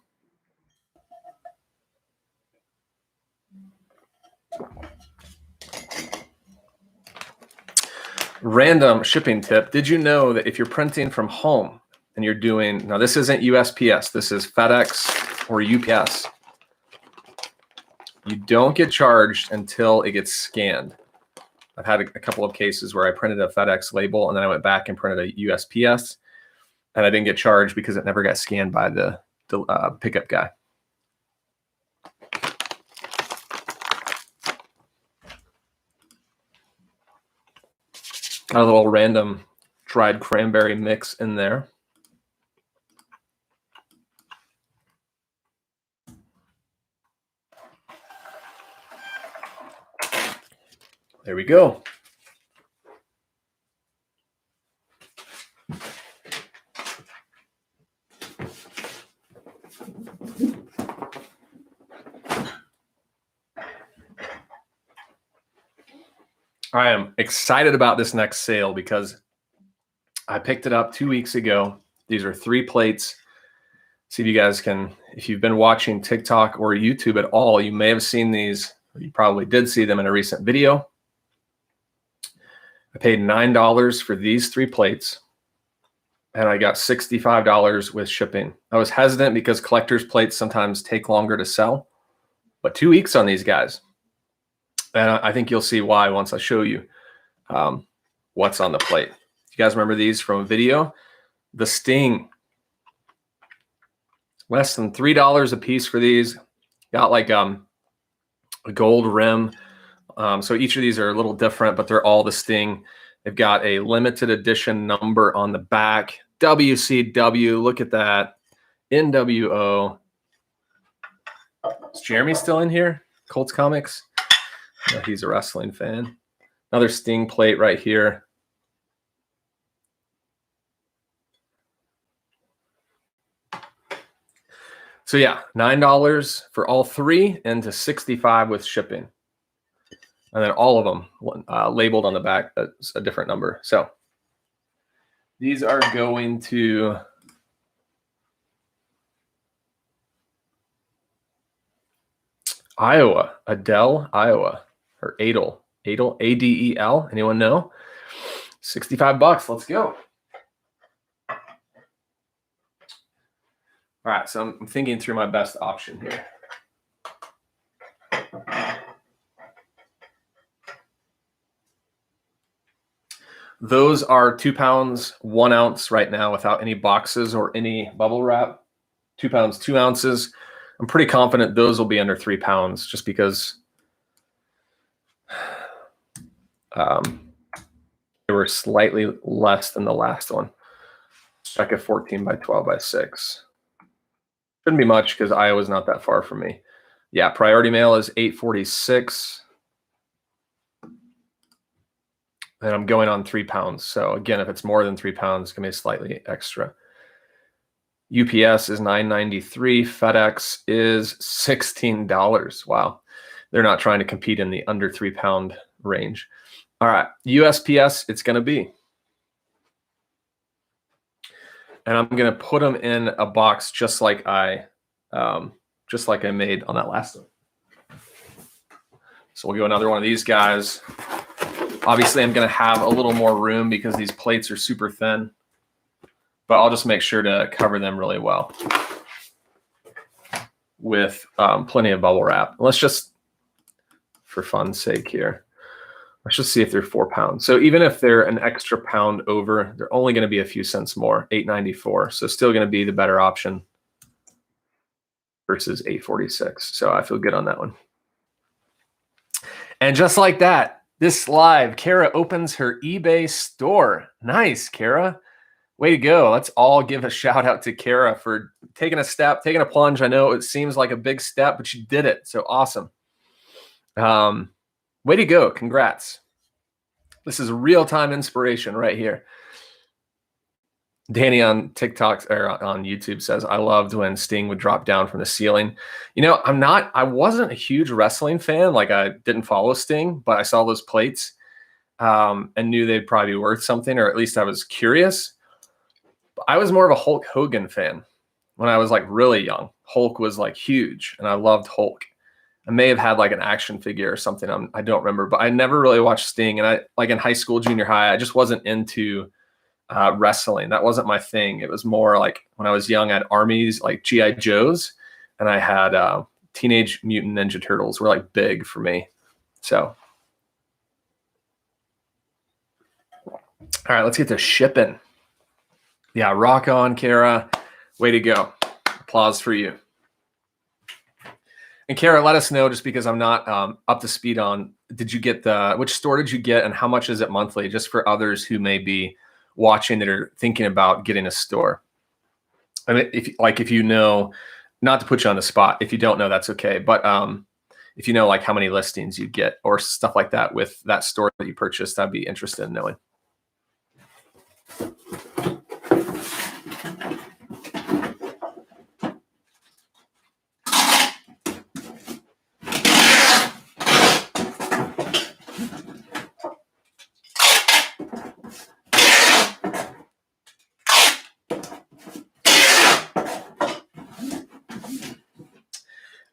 Random shipping tip. Did you know that if you're printing from home and you're doing, now this isn't USPS, this is FedEx or UPS, you don't get charged until it gets scanned. I've had a couple of cases where I printed a FedEx label and then I went back and printed a USPS and I didn't get charged because it never got scanned by the pickup guy. Got a little random dried cranberry mix in there. There we go. I am excited about this next sale because I picked it up 2 weeks ago. These are 3 plates. See if you guys can, if you've been watching TikTok or YouTube at all, you may have seen these, or you probably did see them in a recent video. I paid $9 for these 3 plates and I got $65 with shipping. I was hesitant because collector's plates sometimes take longer to sell, but 2 weeks on these guys. And I think you'll see why once I show you what's on the plate. You guys remember these from a video? The Sting. Less than $3 a piece for these. Got like a gold rim. So each of these are a little different, but they're all the Sting. They've got a limited edition number on the back. WCW, look at that. NWO. Is Jeremy still in here? Colts Comics? No, he's a wrestling fan. Another Sting plate right here. So yeah, $9 for all 3 and to $65 with shipping. And then all of them labeled on the back as a different number. So these are going to Iowa, Adele, Iowa. or Adel. Adel, A-D-E-L. Anyone know? $65. Let's go. All right, so I'm thinking through my best option here. Those are 2 pounds, 1 ounce right now without any boxes or any bubble wrap. 2 pounds, 2 ounces. I'm pretty confident those will be under 3 pounds just because they were slightly less than the last one. Check a 14 by 12 by 6. Shouldn't be much because Iowa's not that far from me. Yeah, priority mail is 846. And I'm going on 3 pounds. So again, if it's more than 3 pounds, it's going to be slightly extra. UPS is $9.93. FedEx is $16. Wow. They're not trying to compete in the under 3 pound range. All right. USPS, it's going to be. And I'm going to put them in a box just like I made on that last one. So we'll go another one of these guys. Obviously, I'm going to have a little more room because these plates are super thin, but I'll just make sure to cover them really well with plenty of bubble wrap. Let's just, for fun's sake here, let's just see if they're 4 pounds. So even if they're an extra pound over, they're only going to be a few cents more, $8.94. So still going to be the better option versus $8.46. So I feel good on that one. And just like that, this live, Kara opens her eBay store. Nice, Kara. Way to go. Let's all give a shout out to Kara for taking a step, taking a plunge. I know it seems like a big step, but she did it. So awesome. Way to go. Congrats. This is real-time inspiration right here. Danny on TikTok or on YouTube says, I loved when Sting would drop down from the ceiling. You know, I wasn't a huge wrestling fan. Like I didn't follow Sting, but I saw those plates and knew they'd probably be worth something, or at least I was curious. But I was more of a Hulk Hogan fan when I was like really young. Hulk was like huge and I loved Hulk. I may have had like an action figure or something. I don't remember, but I never really watched Sting. And I like in high school, junior high, I just wasn't into wrestling. That wasn't my thing. It was more like when I was young, I had armies like G.I. Joes, and I had Teenage Mutant Ninja Turtles were like big for me. So, all right, let's get to shipping. Yeah, rock on, Kara. Way to go. Applause for you. And Kara, let us know, just because I'm not up to speed on, did you get which store did you get and how much is it monthly, just for others who may be watching that are thinking about getting a store. I mean, if you know, not to put you on the spot, if you don't know, that's okay. But if you know like how many listings you get or stuff like that with that store that you purchased, I'd be interested in knowing.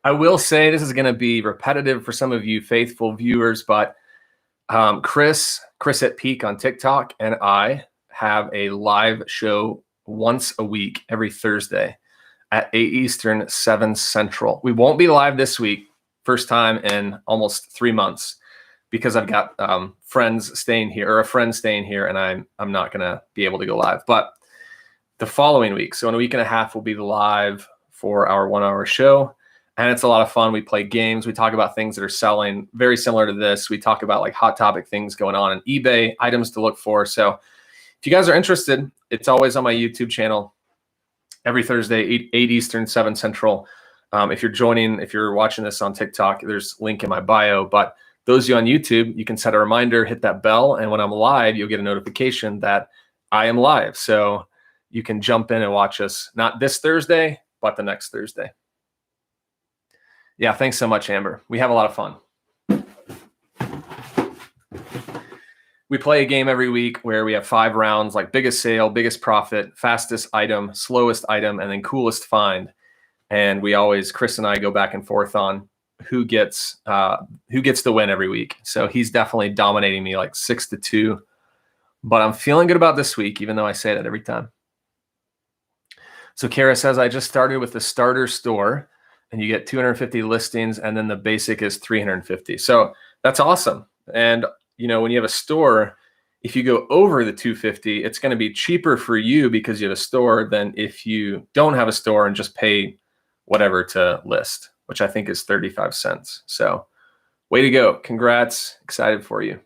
I will say this is going to be repetitive for some of you faithful viewers, but Chris at Peak on TikTok and I have a live show once a week, every Thursday at 8 Eastern, 7 Central. We won't be live this week, first time in almost 3 months, because I've got friends staying here, or a friend staying here, and I'm not going to be able to go live. But the following week, so in a week and a half, we'll be live for our 1 hour show. And it's a lot of fun. We play games. We talk about things that are selling, very similar to this. We talk about like hot topic things going on in eBay, items to look for. So if you guys are interested, it's always on my YouTube channel every Thursday, 8 Eastern, 7 Central. If you're watching this on TikTok, there's a link in my bio. But those of you on YouTube, you can set a reminder, hit that bell. And when I'm live, you'll get a notification that I am live. So you can jump in and watch us, not this Thursday, but the next Thursday. Yeah, thanks so much, Amber. We have a lot of fun. We play a game every week where we have 5 rounds, like biggest sale, biggest profit, fastest item, slowest item, and then coolest find. And we always, Chris and I, go back and forth on who gets the win every week. So he's definitely dominating me like 6-2. But I'm feeling good about this week, even though I say that every time. So Kara says, I just started with the starter store and you get 250 listings and then the basic is 350. So that's awesome. And when you have a store, if you go over the 250, it's going to be cheaper for you because you have a store than if you don't have a store and just pay whatever to list, which I think is 35 cents. So way to go. Congrats. Excited for you.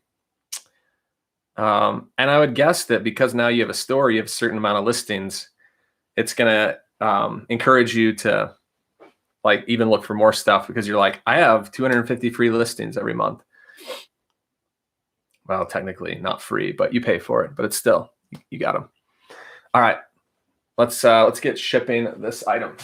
And I would guess that because now you have a store, you have a certain amount of listings, it's going to encourage you to like even look for more stuff because you're like, I have 250 free listings every month. Well, technically not free, but you pay for it, but it's still, you got them. All right, let's get shipping this item.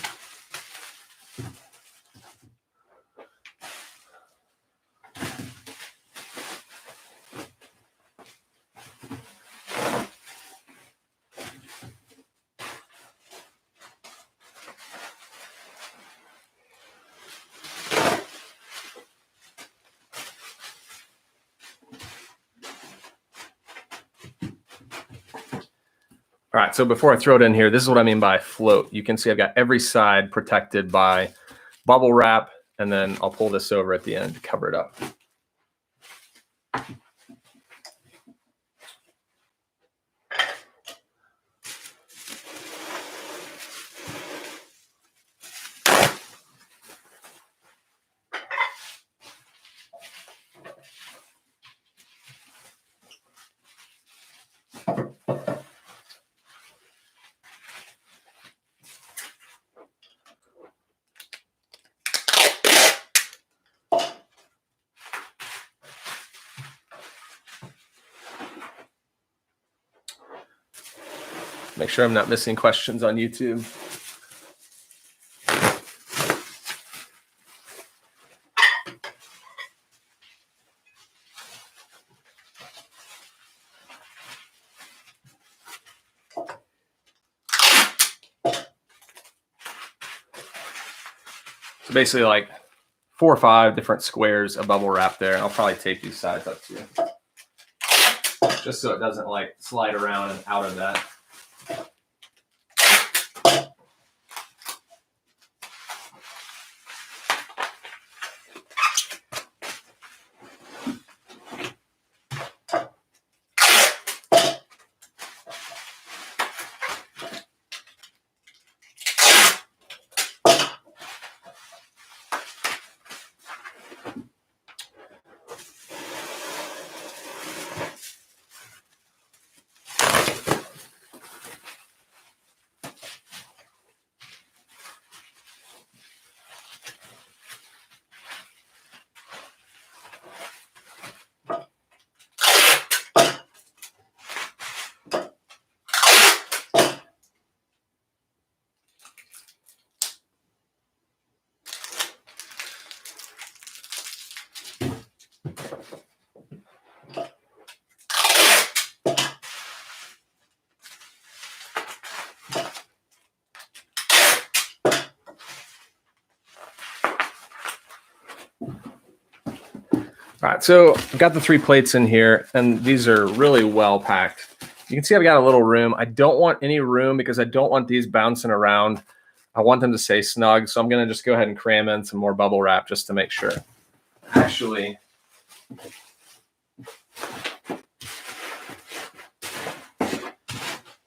All right, so before I throw it in here, this is what I mean by float. You can see I've got every side protected by bubble wrap, and then I'll pull this over at the end to cover it up. Make sure I'm not missing questions on YouTube. So basically like 4 or 5 different squares of bubble wrap there. I'll probably tape these sides up too, just so it doesn't like slide around and out of that. All right, so I've got the 3 plates in here, and these are really well packed. You can see I've got a little room. I don't want any room because I don't want these bouncing around. I want them to stay snug, so I'm going to just go ahead and cram in some more bubble wrap just to make sure. Actually,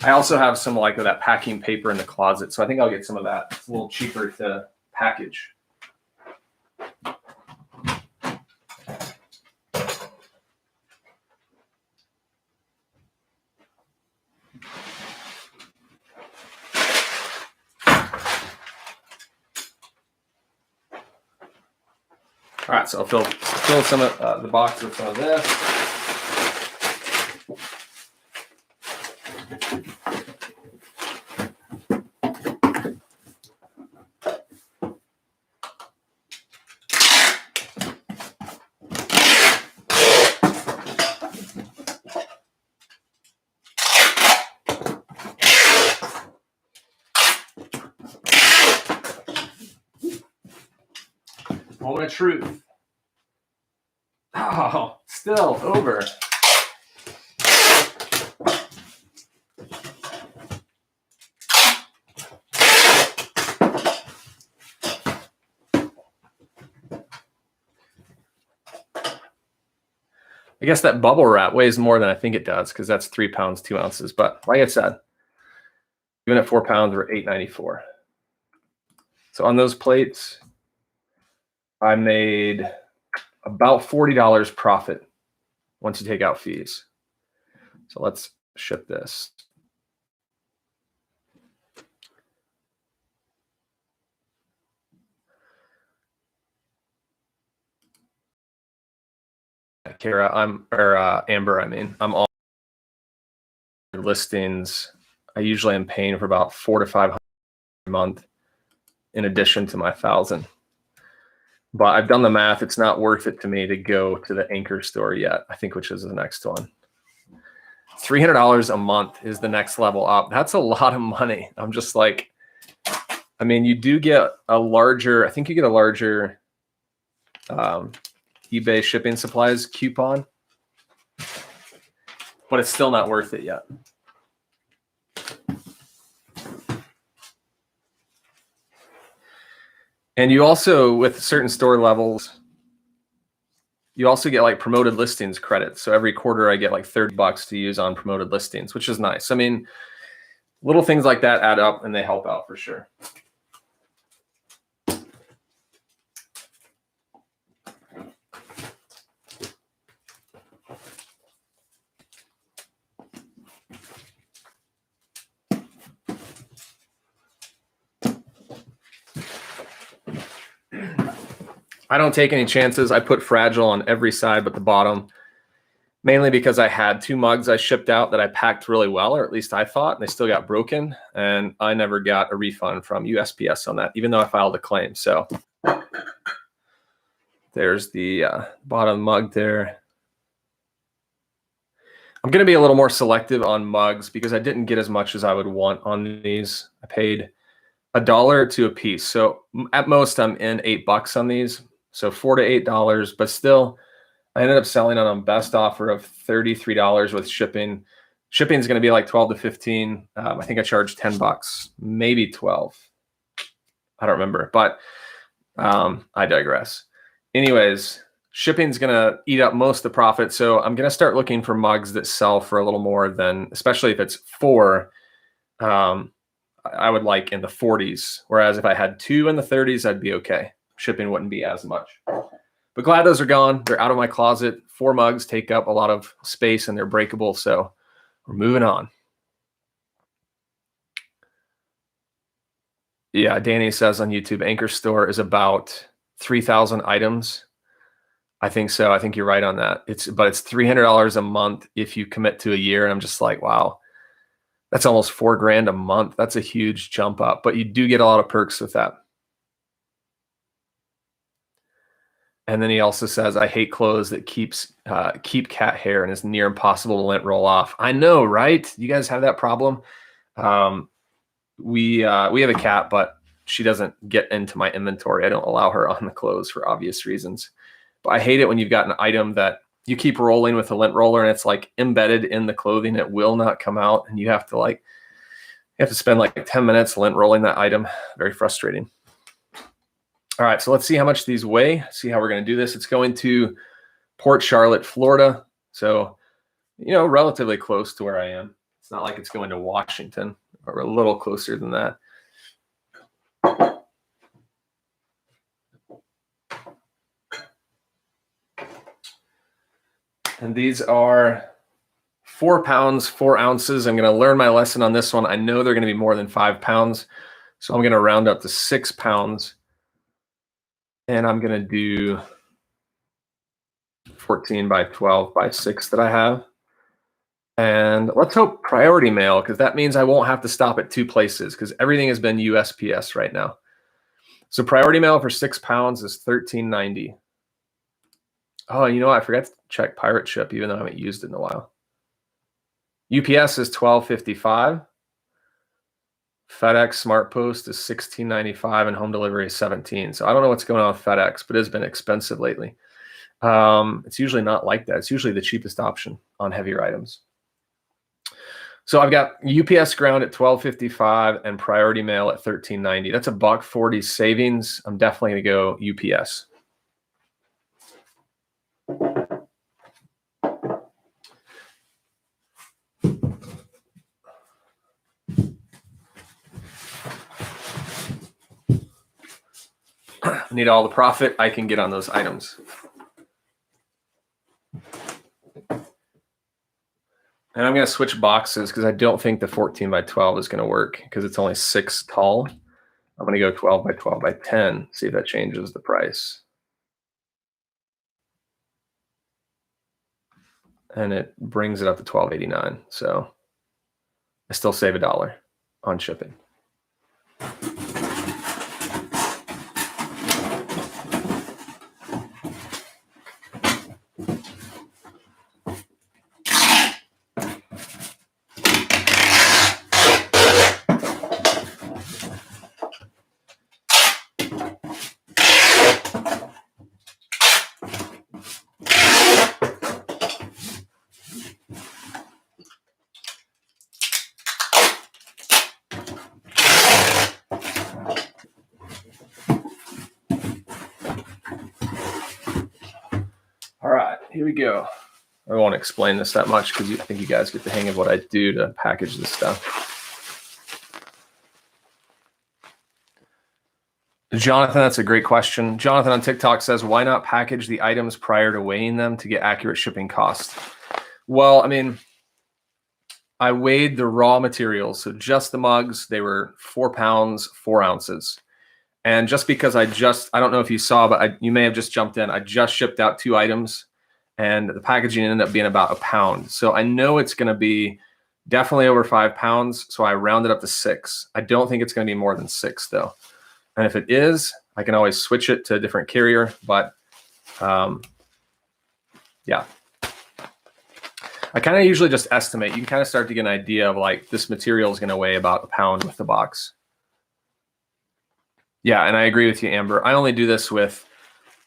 I also have some like of that packing paper in the closet, so I think I'll get some of that. It's a little cheaper to package. All right, so I'll fill some of the box with some of this. truth. Oh, still over. I guess that bubble wrap weighs more than I think it does because that's 3 pounds, 2 ounces. But like I said, even at 4 pounds, we're $8.94. So on those plates, I made about $40 profit once you take out fees. So let's ship this. Kara, Amber, I mean, I'm all listings. I usually am paying for about $400 to $500 a month in addition to my 1,000. But I've done the math. It's not worth it to me to go to the anchor store yet, I think, which is the next one. $300 a month is the next level up. That's a lot of money. I'm just like, I mean, you do get a larger, I think you get a larger eBay shipping supplies coupon, but it's still not worth it yet. And you also, with certain store levels, you also get like promoted listings credits. So every quarter I get like $30 to use on promoted listings, which is nice. I mean, little things like that add up and they help out for sure. I don't take any chances. I put fragile on every side but the bottom, mainly because I had 2 mugs I shipped out that I packed really well, or at least I thought, and they still got broken. And I never got a refund from USPS on that, even though I filed a claim. So there's the bottom mug there. I'm going to be a little more selective on mugs because I didn't get as much as I would want on these. I paid $1 or $2 a piece. So at most I'm in $8 on these. So $4 to $8, but still I ended up selling on a best offer of $33 with shipping. Shipping is going to be like 12 to 15. I think I charged $10, maybe 12. I don't remember, but I digress. Anyways, shipping is going to eat up most of the profit. So I'm going to start looking for mugs that sell for a little more than, especially if it's 4, I would like in the 40s. Whereas if I had 2 in the 30s, I'd be okay. Shipping wouldn't be as much. But glad those are gone. They're out of my closet. 4 mugs take up a lot of space and they're breakable. So we're moving on. Yeah, Danny says on YouTube, Anchor Store is about 3,000 items. I think so. I think you're right on that. But it's $300 a month if you commit to a year. And I'm just like, wow, that's almost $4,000 a month. That's a huge jump up. But you do get a lot of perks with that. And then he also says, I hate clothes that keep cat hair and is near impossible to let roll off. I know, right? You guys have that problem. We have a cat, but she doesn't get into my inventory. I don't allow her on the clothes for obvious reasons. But I hate it when you've got an item that you keep rolling with a lint roller and it's like embedded in the clothing. It will not come out, and you have to spend like 10 minutes lint rolling that item. Very frustrating. All right, so let's see how much these weigh, see how we're going to do this. It's going to Port Charlotte, Florida. So, relatively close to where I am. It's not like it's going to Washington, or a little closer than that. And these are 4 pounds, 4 ounces. I'm going to learn my lesson on this one. I know they're going to be more than 5 pounds. So I'm going to round up to 6 pounds. And I'm going to do 14 by 12 by 6 that I have. And let's hope priority mail, because that means I won't have to stop at 2 places, because everything has been USPS right now. So priority mail for 6 pounds is $13.90. Oh, I forgot to check Pirate Ship, even though I haven't used it in a while. UPS is $12.55. FedEx Smart Post is $16.95 and home delivery is $17. So I don't know what's going on with FedEx, but it has been expensive lately. It's usually not like that. It's usually the cheapest option on heavier items. So I've got UPS ground at $12.55 and priority mail at $13.90. That's a $1.40 savings. I'm definitely going to go UPS. I need all the profit I can get on those items. And I'm going to switch boxes because I don't think the 14 by 12 is going to work because it's only 6 tall. I'm going to go 12 by 12 by 10, see if that changes the price. And it brings it up to $12.89. So I still save $1 on shipping. All right, here we go. I won't explain this that much because I think you guys get the hang of what I do to package this stuff. Jonathan, that's a great question. Jonathan on TikTok says, why not package the items prior to weighing them to get accurate shipping costs? Well, I mean, I weighed the raw materials. So just the mugs, they were 4 pounds, 4 ounces. And just because I don't know if you saw, but you may have just jumped in. I just shipped out 2 items and the packaging ended up being about 1 pound. So I know it's going to be definitely over 5 pounds. So I rounded up to 6. I don't think it's going to be more than 6 though. And if it is, I can always switch it to a different carrier. But yeah, I kind of usually just estimate. You can kind of start to get an idea of like this material is going to weigh about 1 pound with the box. Yeah, and I agree with you, Amber. I only do this with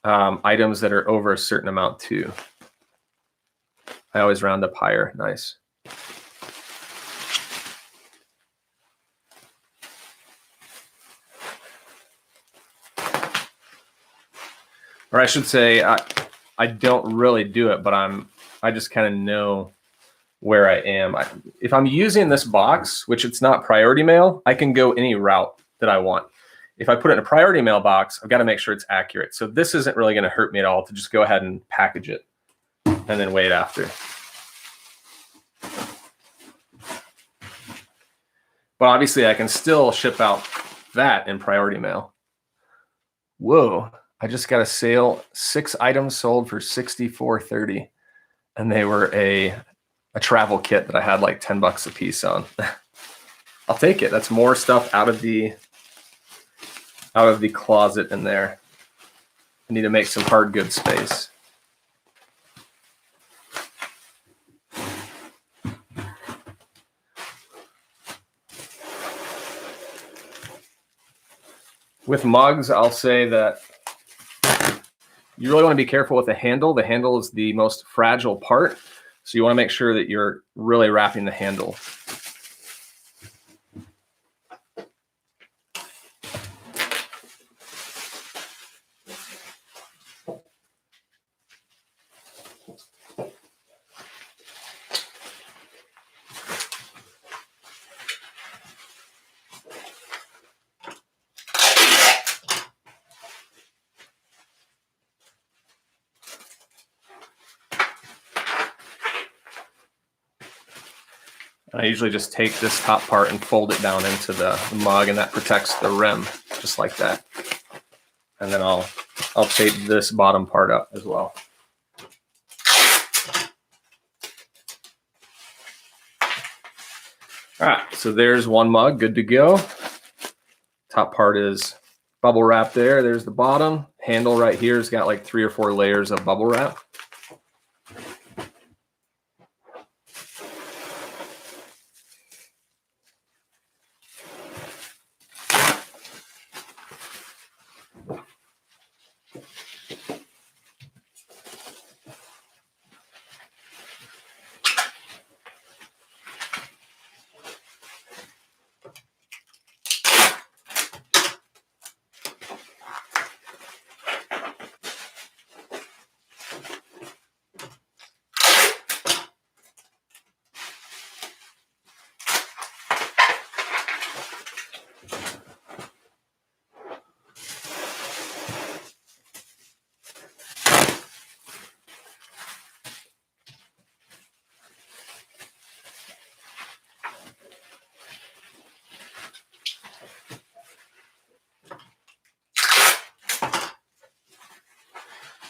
items that are over a certain amount too. I always round up higher. Nice. Or I should say, I don't really do it, but I just kind of know where I am. If I'm using this box, which it's not priority mail, I can go any route that I want. If I put it in a priority mail box, I've got to make sure it's accurate. So this isn't really going to hurt me at all to just go ahead and package it and then wait after. But obviously I can still ship out that in priority mail. Whoa, I just got a sale, 6 items sold for $64.30. And they were a travel kit that I had like $10 a piece on. I'll take it. That's more stuff out of the closet in there. I need to make some hard goods space. With mugs, I'll say that you really want to be careful with the handle. The handle is the most fragile part. So you want to make sure that you're really wrapping the handle. I usually just take this top part and fold it down into the mug, and that protects the rim just like that. And then I'll tape this bottom part up as well. All right, so there's one mug, good to go. Top part is bubble wrap there. There's the bottom. Handle right here has got like 3 or 4 layers of bubble wrap.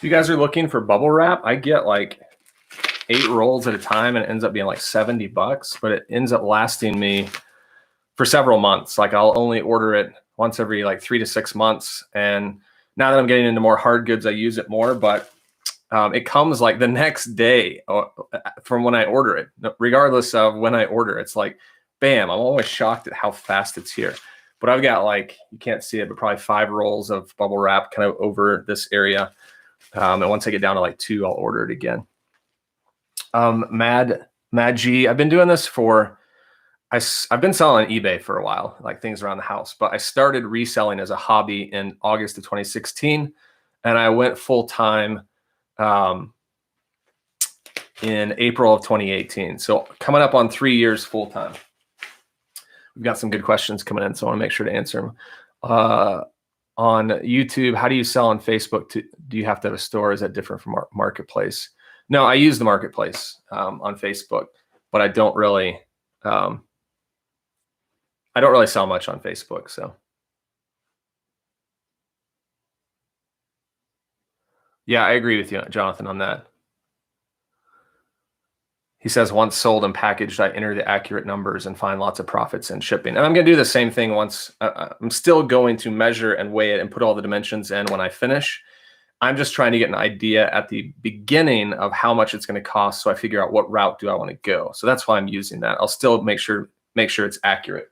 you guys are looking for bubble wrap, I get like 8 rolls at a time and it ends up being like $70, but it ends up lasting me for several months. Like I'll only order it once every like 3 to 6 months. And now that I'm getting into more hard goods, I use it more, but it comes like the next day from when I order it, regardless of when I order. It's like, bam, I'm always shocked at how fast it's here. But I've got like, you can't see it, but probably 5 rolls of bubble wrap kind of over this area. And once I get down to like 2, I'll order it again. Mad G, I've been doing this for, I've been selling on eBay for a while, like things around the house, but I started reselling as a hobby in August of 2016. And I went full time in April of 2018. So coming up on 3 years full time. We've got some good questions coming in, so I want to make sure to answer them. On YouTube, how do you sell on Facebook? Do you have to have a store? Is that different from Marketplace? No, I use the Marketplace on Facebook, but I don't really sell much on Facebook. So yeah, I agree with you, Jonathan, on that. He says, once sold and packaged, I enter the accurate numbers and find lots of profits in shipping. And I'm going to do the same thing once. I'm still going to measure and weigh it and put all the dimensions in when I finish. I'm just trying to get an idea at the beginning of how much it's going to cost, so I figure out what route do I want to go. So that's why I'm using that. I'll still make sure it's accurate.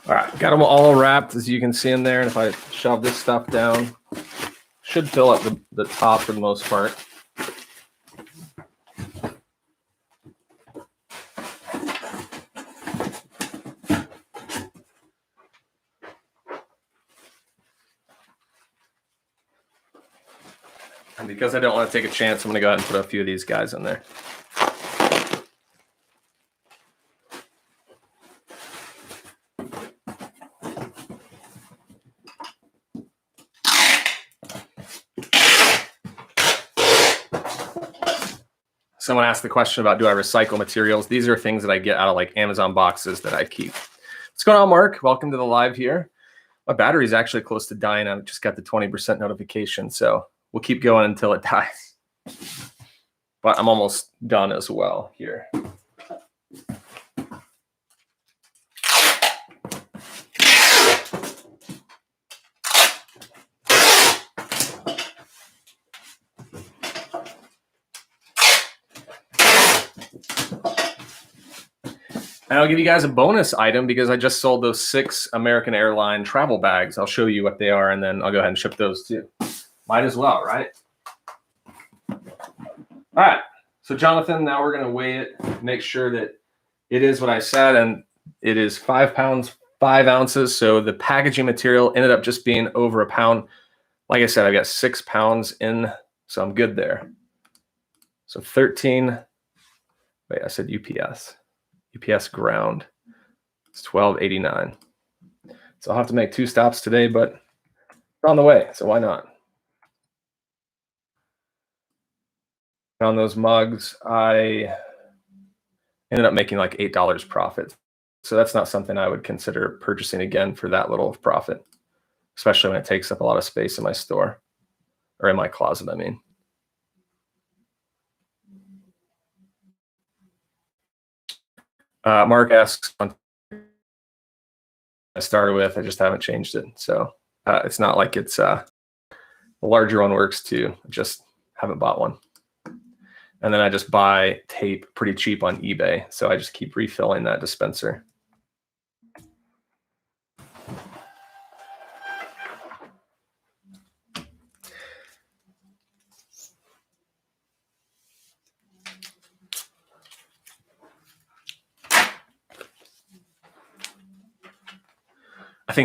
All right, got them all wrapped, as you can see in there. And if I shove this stuff down, should fill up the top for the most part. And because I don't want to take a chance, I'm going to go ahead and put a few of these guys in there. Someone asked the question about, do I recycle materials? These are things that I get out of like Amazon boxes that I keep. What's going on, Mark? Welcome to the live here. My battery is actually close to dying. I just got the 20% notification, so we'll keep going until it dies. But I'm almost done as well here. And I'll give you guys a bonus item because I just sold those 6 American Airlines travel bags. I'll show you what they are, and then I'll go ahead and ship those too. Might as well, right? All right. So Jonathan, now we're going to weigh it, make sure that it is what I said, and it is 5 pounds, 5 ounces. So the packaging material ended up just being over a pound. Like I said, I've got 6 pounds in, so I'm good there. So 13, wait, I said UPS. UPS ground. It's $12.89. So I'll have to make 2 stops today, but it's on the way, so why not? On those mugs, I ended up making like $8 profit. So that's not something I would consider purchasing again for that little of profit, especially when it takes up a lot of space in my store, or in my closet, I mean. Mark asks, I started with, I just haven't changed it. So it's not like it's a larger one works too. I just haven't bought one. And then I just buy tape pretty cheap on eBay. So I just keep refilling that dispenser.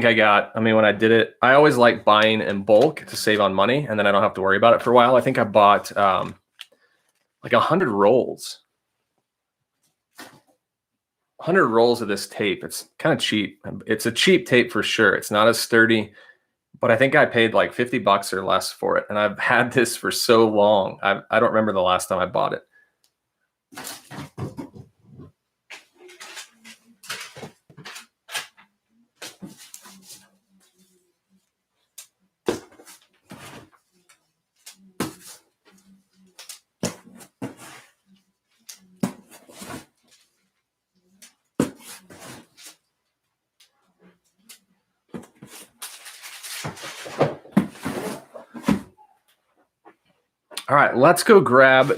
think I mean, when I did it, I always like buying in bulk to save on money, and then I don't have to worry about it for a while. I think I bought like 100 rolls. 100 rolls of this tape. It's kind of cheap. It's a cheap tape for sure. It's not as sturdy, but I think I paid like 50 bucks or less for it. And I've had this for so long. I don't remember the last time I bought it. All right, let's go grab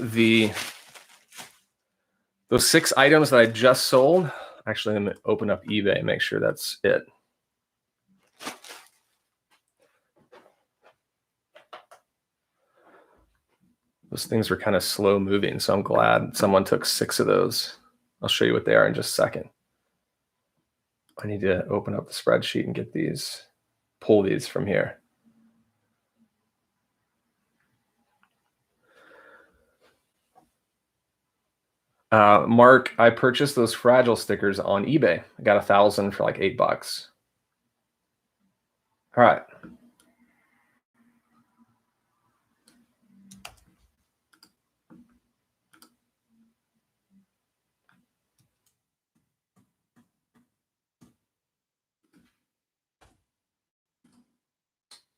those 6 items that I just sold. Actually, I'm going to open up eBay and make sure that's it. Those things were kind of slow moving, so I'm glad someone took 6 of those. I'll show you what they are in just a second. I need to open up the spreadsheet and get these, pull these from here. Mark, I purchased those fragile stickers on eBay. I got 1,000 for like $8. All right.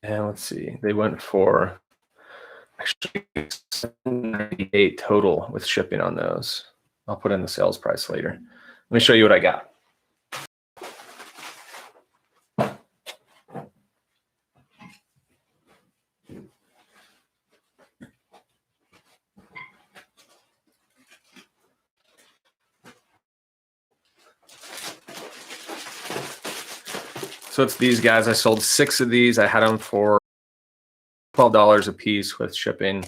And let's see, they went for actually $7.98 total with shipping on those. I'll put in the sales price later. Let me show you what I got. So it's these guys. I sold 6 of these. I had them for $12 a piece with shipping.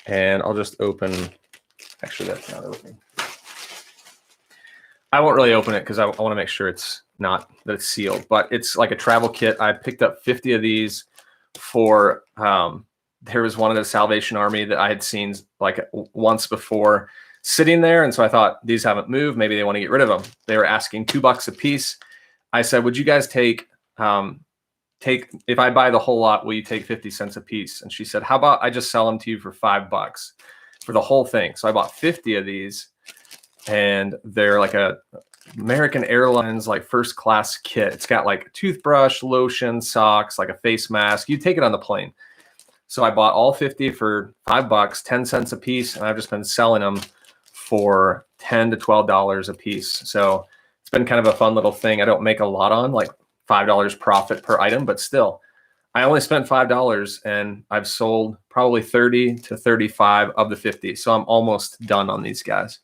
And I'll just open, actually that's not open. I won't really open it because I want to make sure it's not, that it's sealed, but it's like a travel kit. I picked up 50 of these for, there was one of the Salvation Army that I had seen like once before sitting there. And so I thought, these haven't moved. Maybe they want to get rid of them. They were asking $2 a piece. I said, would you guys take, if I buy the whole lot, will you take 50 cents a piece? And she said, how about I just sell them to you for $5 for the whole thing? So I bought 50 of these, and they're like a American Airlines, like first class kit. It's got like a toothbrush, lotion, socks, like a face mask. You take it on the plane. So I bought all 50 for $5, 10 cents a piece. And I've just been selling them for $10 to $12 a piece. So it's been kind of a fun little thing. I don't make a lot on, like $5 profit per item, but still, I only spent $5 and I've sold probably 30 to 35 of the 50. So I'm almost done on these guys.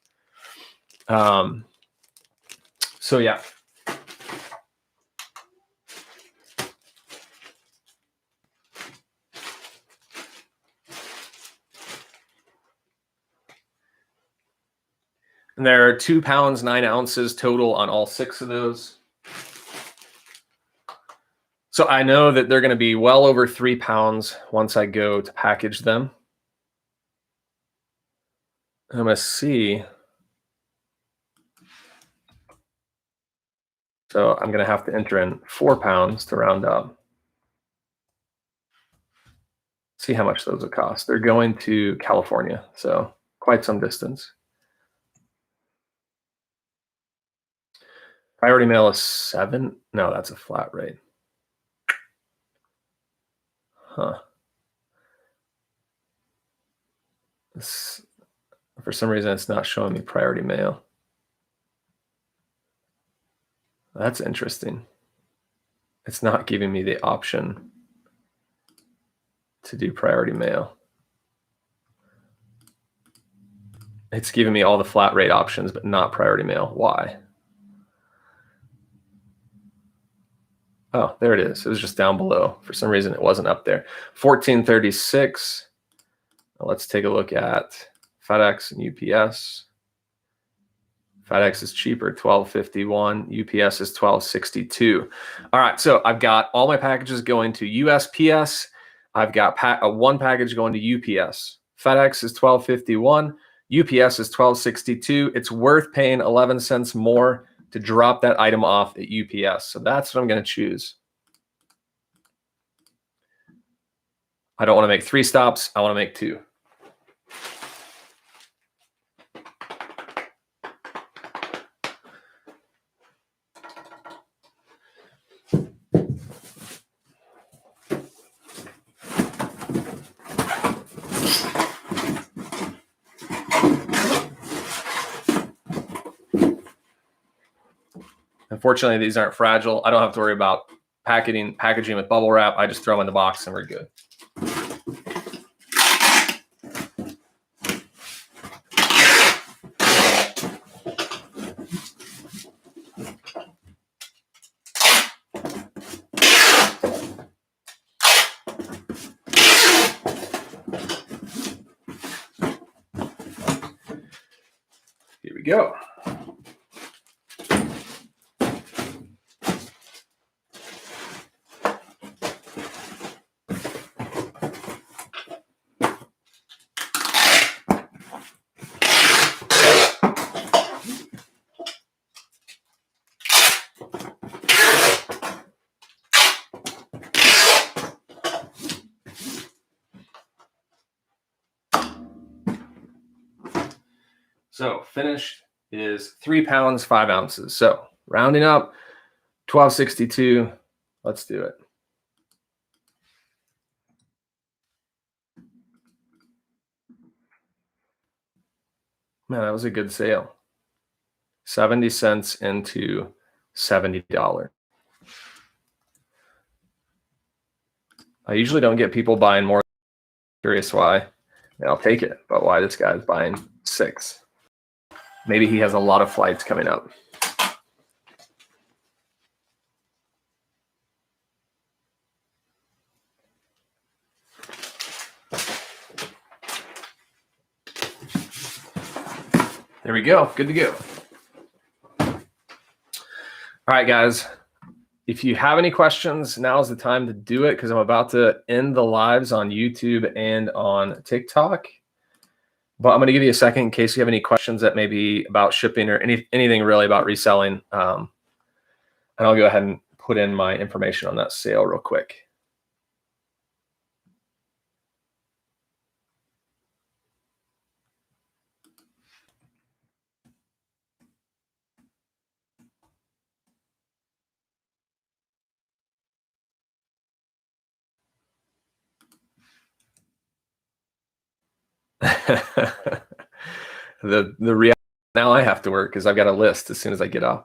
So yeah. And there are 2 pounds, 9 ounces total on all 6 of those. So I know that they're going to be well over 3 pounds once I go to package them. I'm going to see. So I'm going to have to enter in 4 pounds to round up. See how much those will cost. They're going to California, so quite some distance. Priority mail is 7. No, that's a flat rate. Huh. For some reason, it's not showing me priority mail. That's interesting. It's not giving me the option to do priority mail. It's giving me all the flat rate options, but not priority mail. Why? Oh, there it is. It was just down below. For some reason, it wasn't up there. 1436. Let's take a look at FedEx and UPS. FedEx is cheaper, $12.51. UPS is $12.62. All right, so I've got all my packages going to USPS. I've got one package going to UPS. FedEx is $12.51. UPS is $12.62. It's worth paying 11 cents more to drop that item off at UPS. So that's what I'm going to choose. I don't want to make 3 stops. I want to make 2. Unfortunately, these aren't fragile. I don't have to worry about packaging with bubble wrap. I just throw them in the box and we're good. Here we go. So finished is 3 pounds, 5 ounces. So rounding up, $12.62. Let's do it. Man, that was a good sale. 70 cents into $70. I usually don't get people buying more. Curious why. And I'll take it, but why this guy's buying 6? Maybe he has a lot of flights coming up. There we go. Good to go. All right, guys. If you have any questions, now's the time to do it because I'm about to end the lives on YouTube and on TikTok. But I'm going to give you a second in case you have any questions that may be about shipping or anything really about reselling. And I'll go ahead and put in my information on that sale real quick. the reality now I have to work because I've got a list as soon as I get off.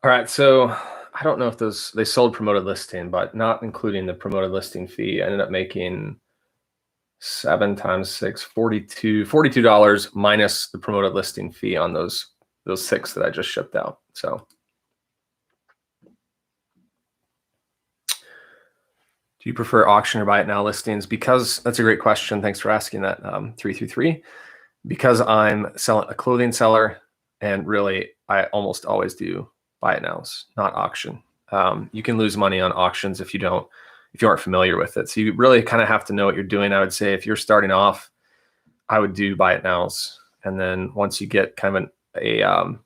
All right, so I don't know if they sold promoted listing, but not including the promoted listing fee, I ended up making 7 times 6, $42 minus the promoted listing fee on those 6 that I just shipped out. So do you prefer auction or buy it now listings? Because that's a great question. Thanks for asking that, 333. Because I'm a clothing seller, and really I almost always do buy it nows, not auction. You can lose money on auctions if you aren't familiar with it. So you really kind of have to know what you're doing. I would say if you're starting off, I would do buy it nows. And then once you get kind of a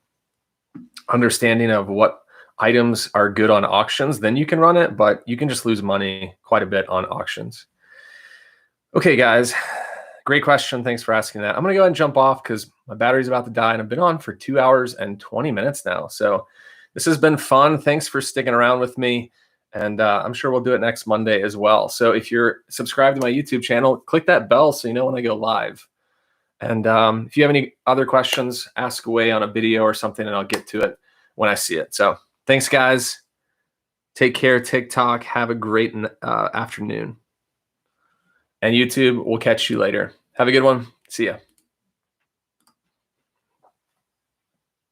understanding of what items are good on auctions, then you can run it, but you can just lose money quite a bit on auctions. Okay, guys, great question. Thanks for asking that. I'm going to go ahead and jump off because my battery's about to die and I've been on for 2 hours and 20 minutes now. So This has been fun. Thanks for sticking around with me. And I'm sure we'll do it next Monday as well. So if you're subscribed to my YouTube channel, click that bell so you know when I go live. And if you have any other questions, ask away on a video or something, and I'll get to it when I see it. So thanks, guys. Take care, TikTok. Have a great afternoon. And YouTube, we'll catch you later. Have a good one. See ya.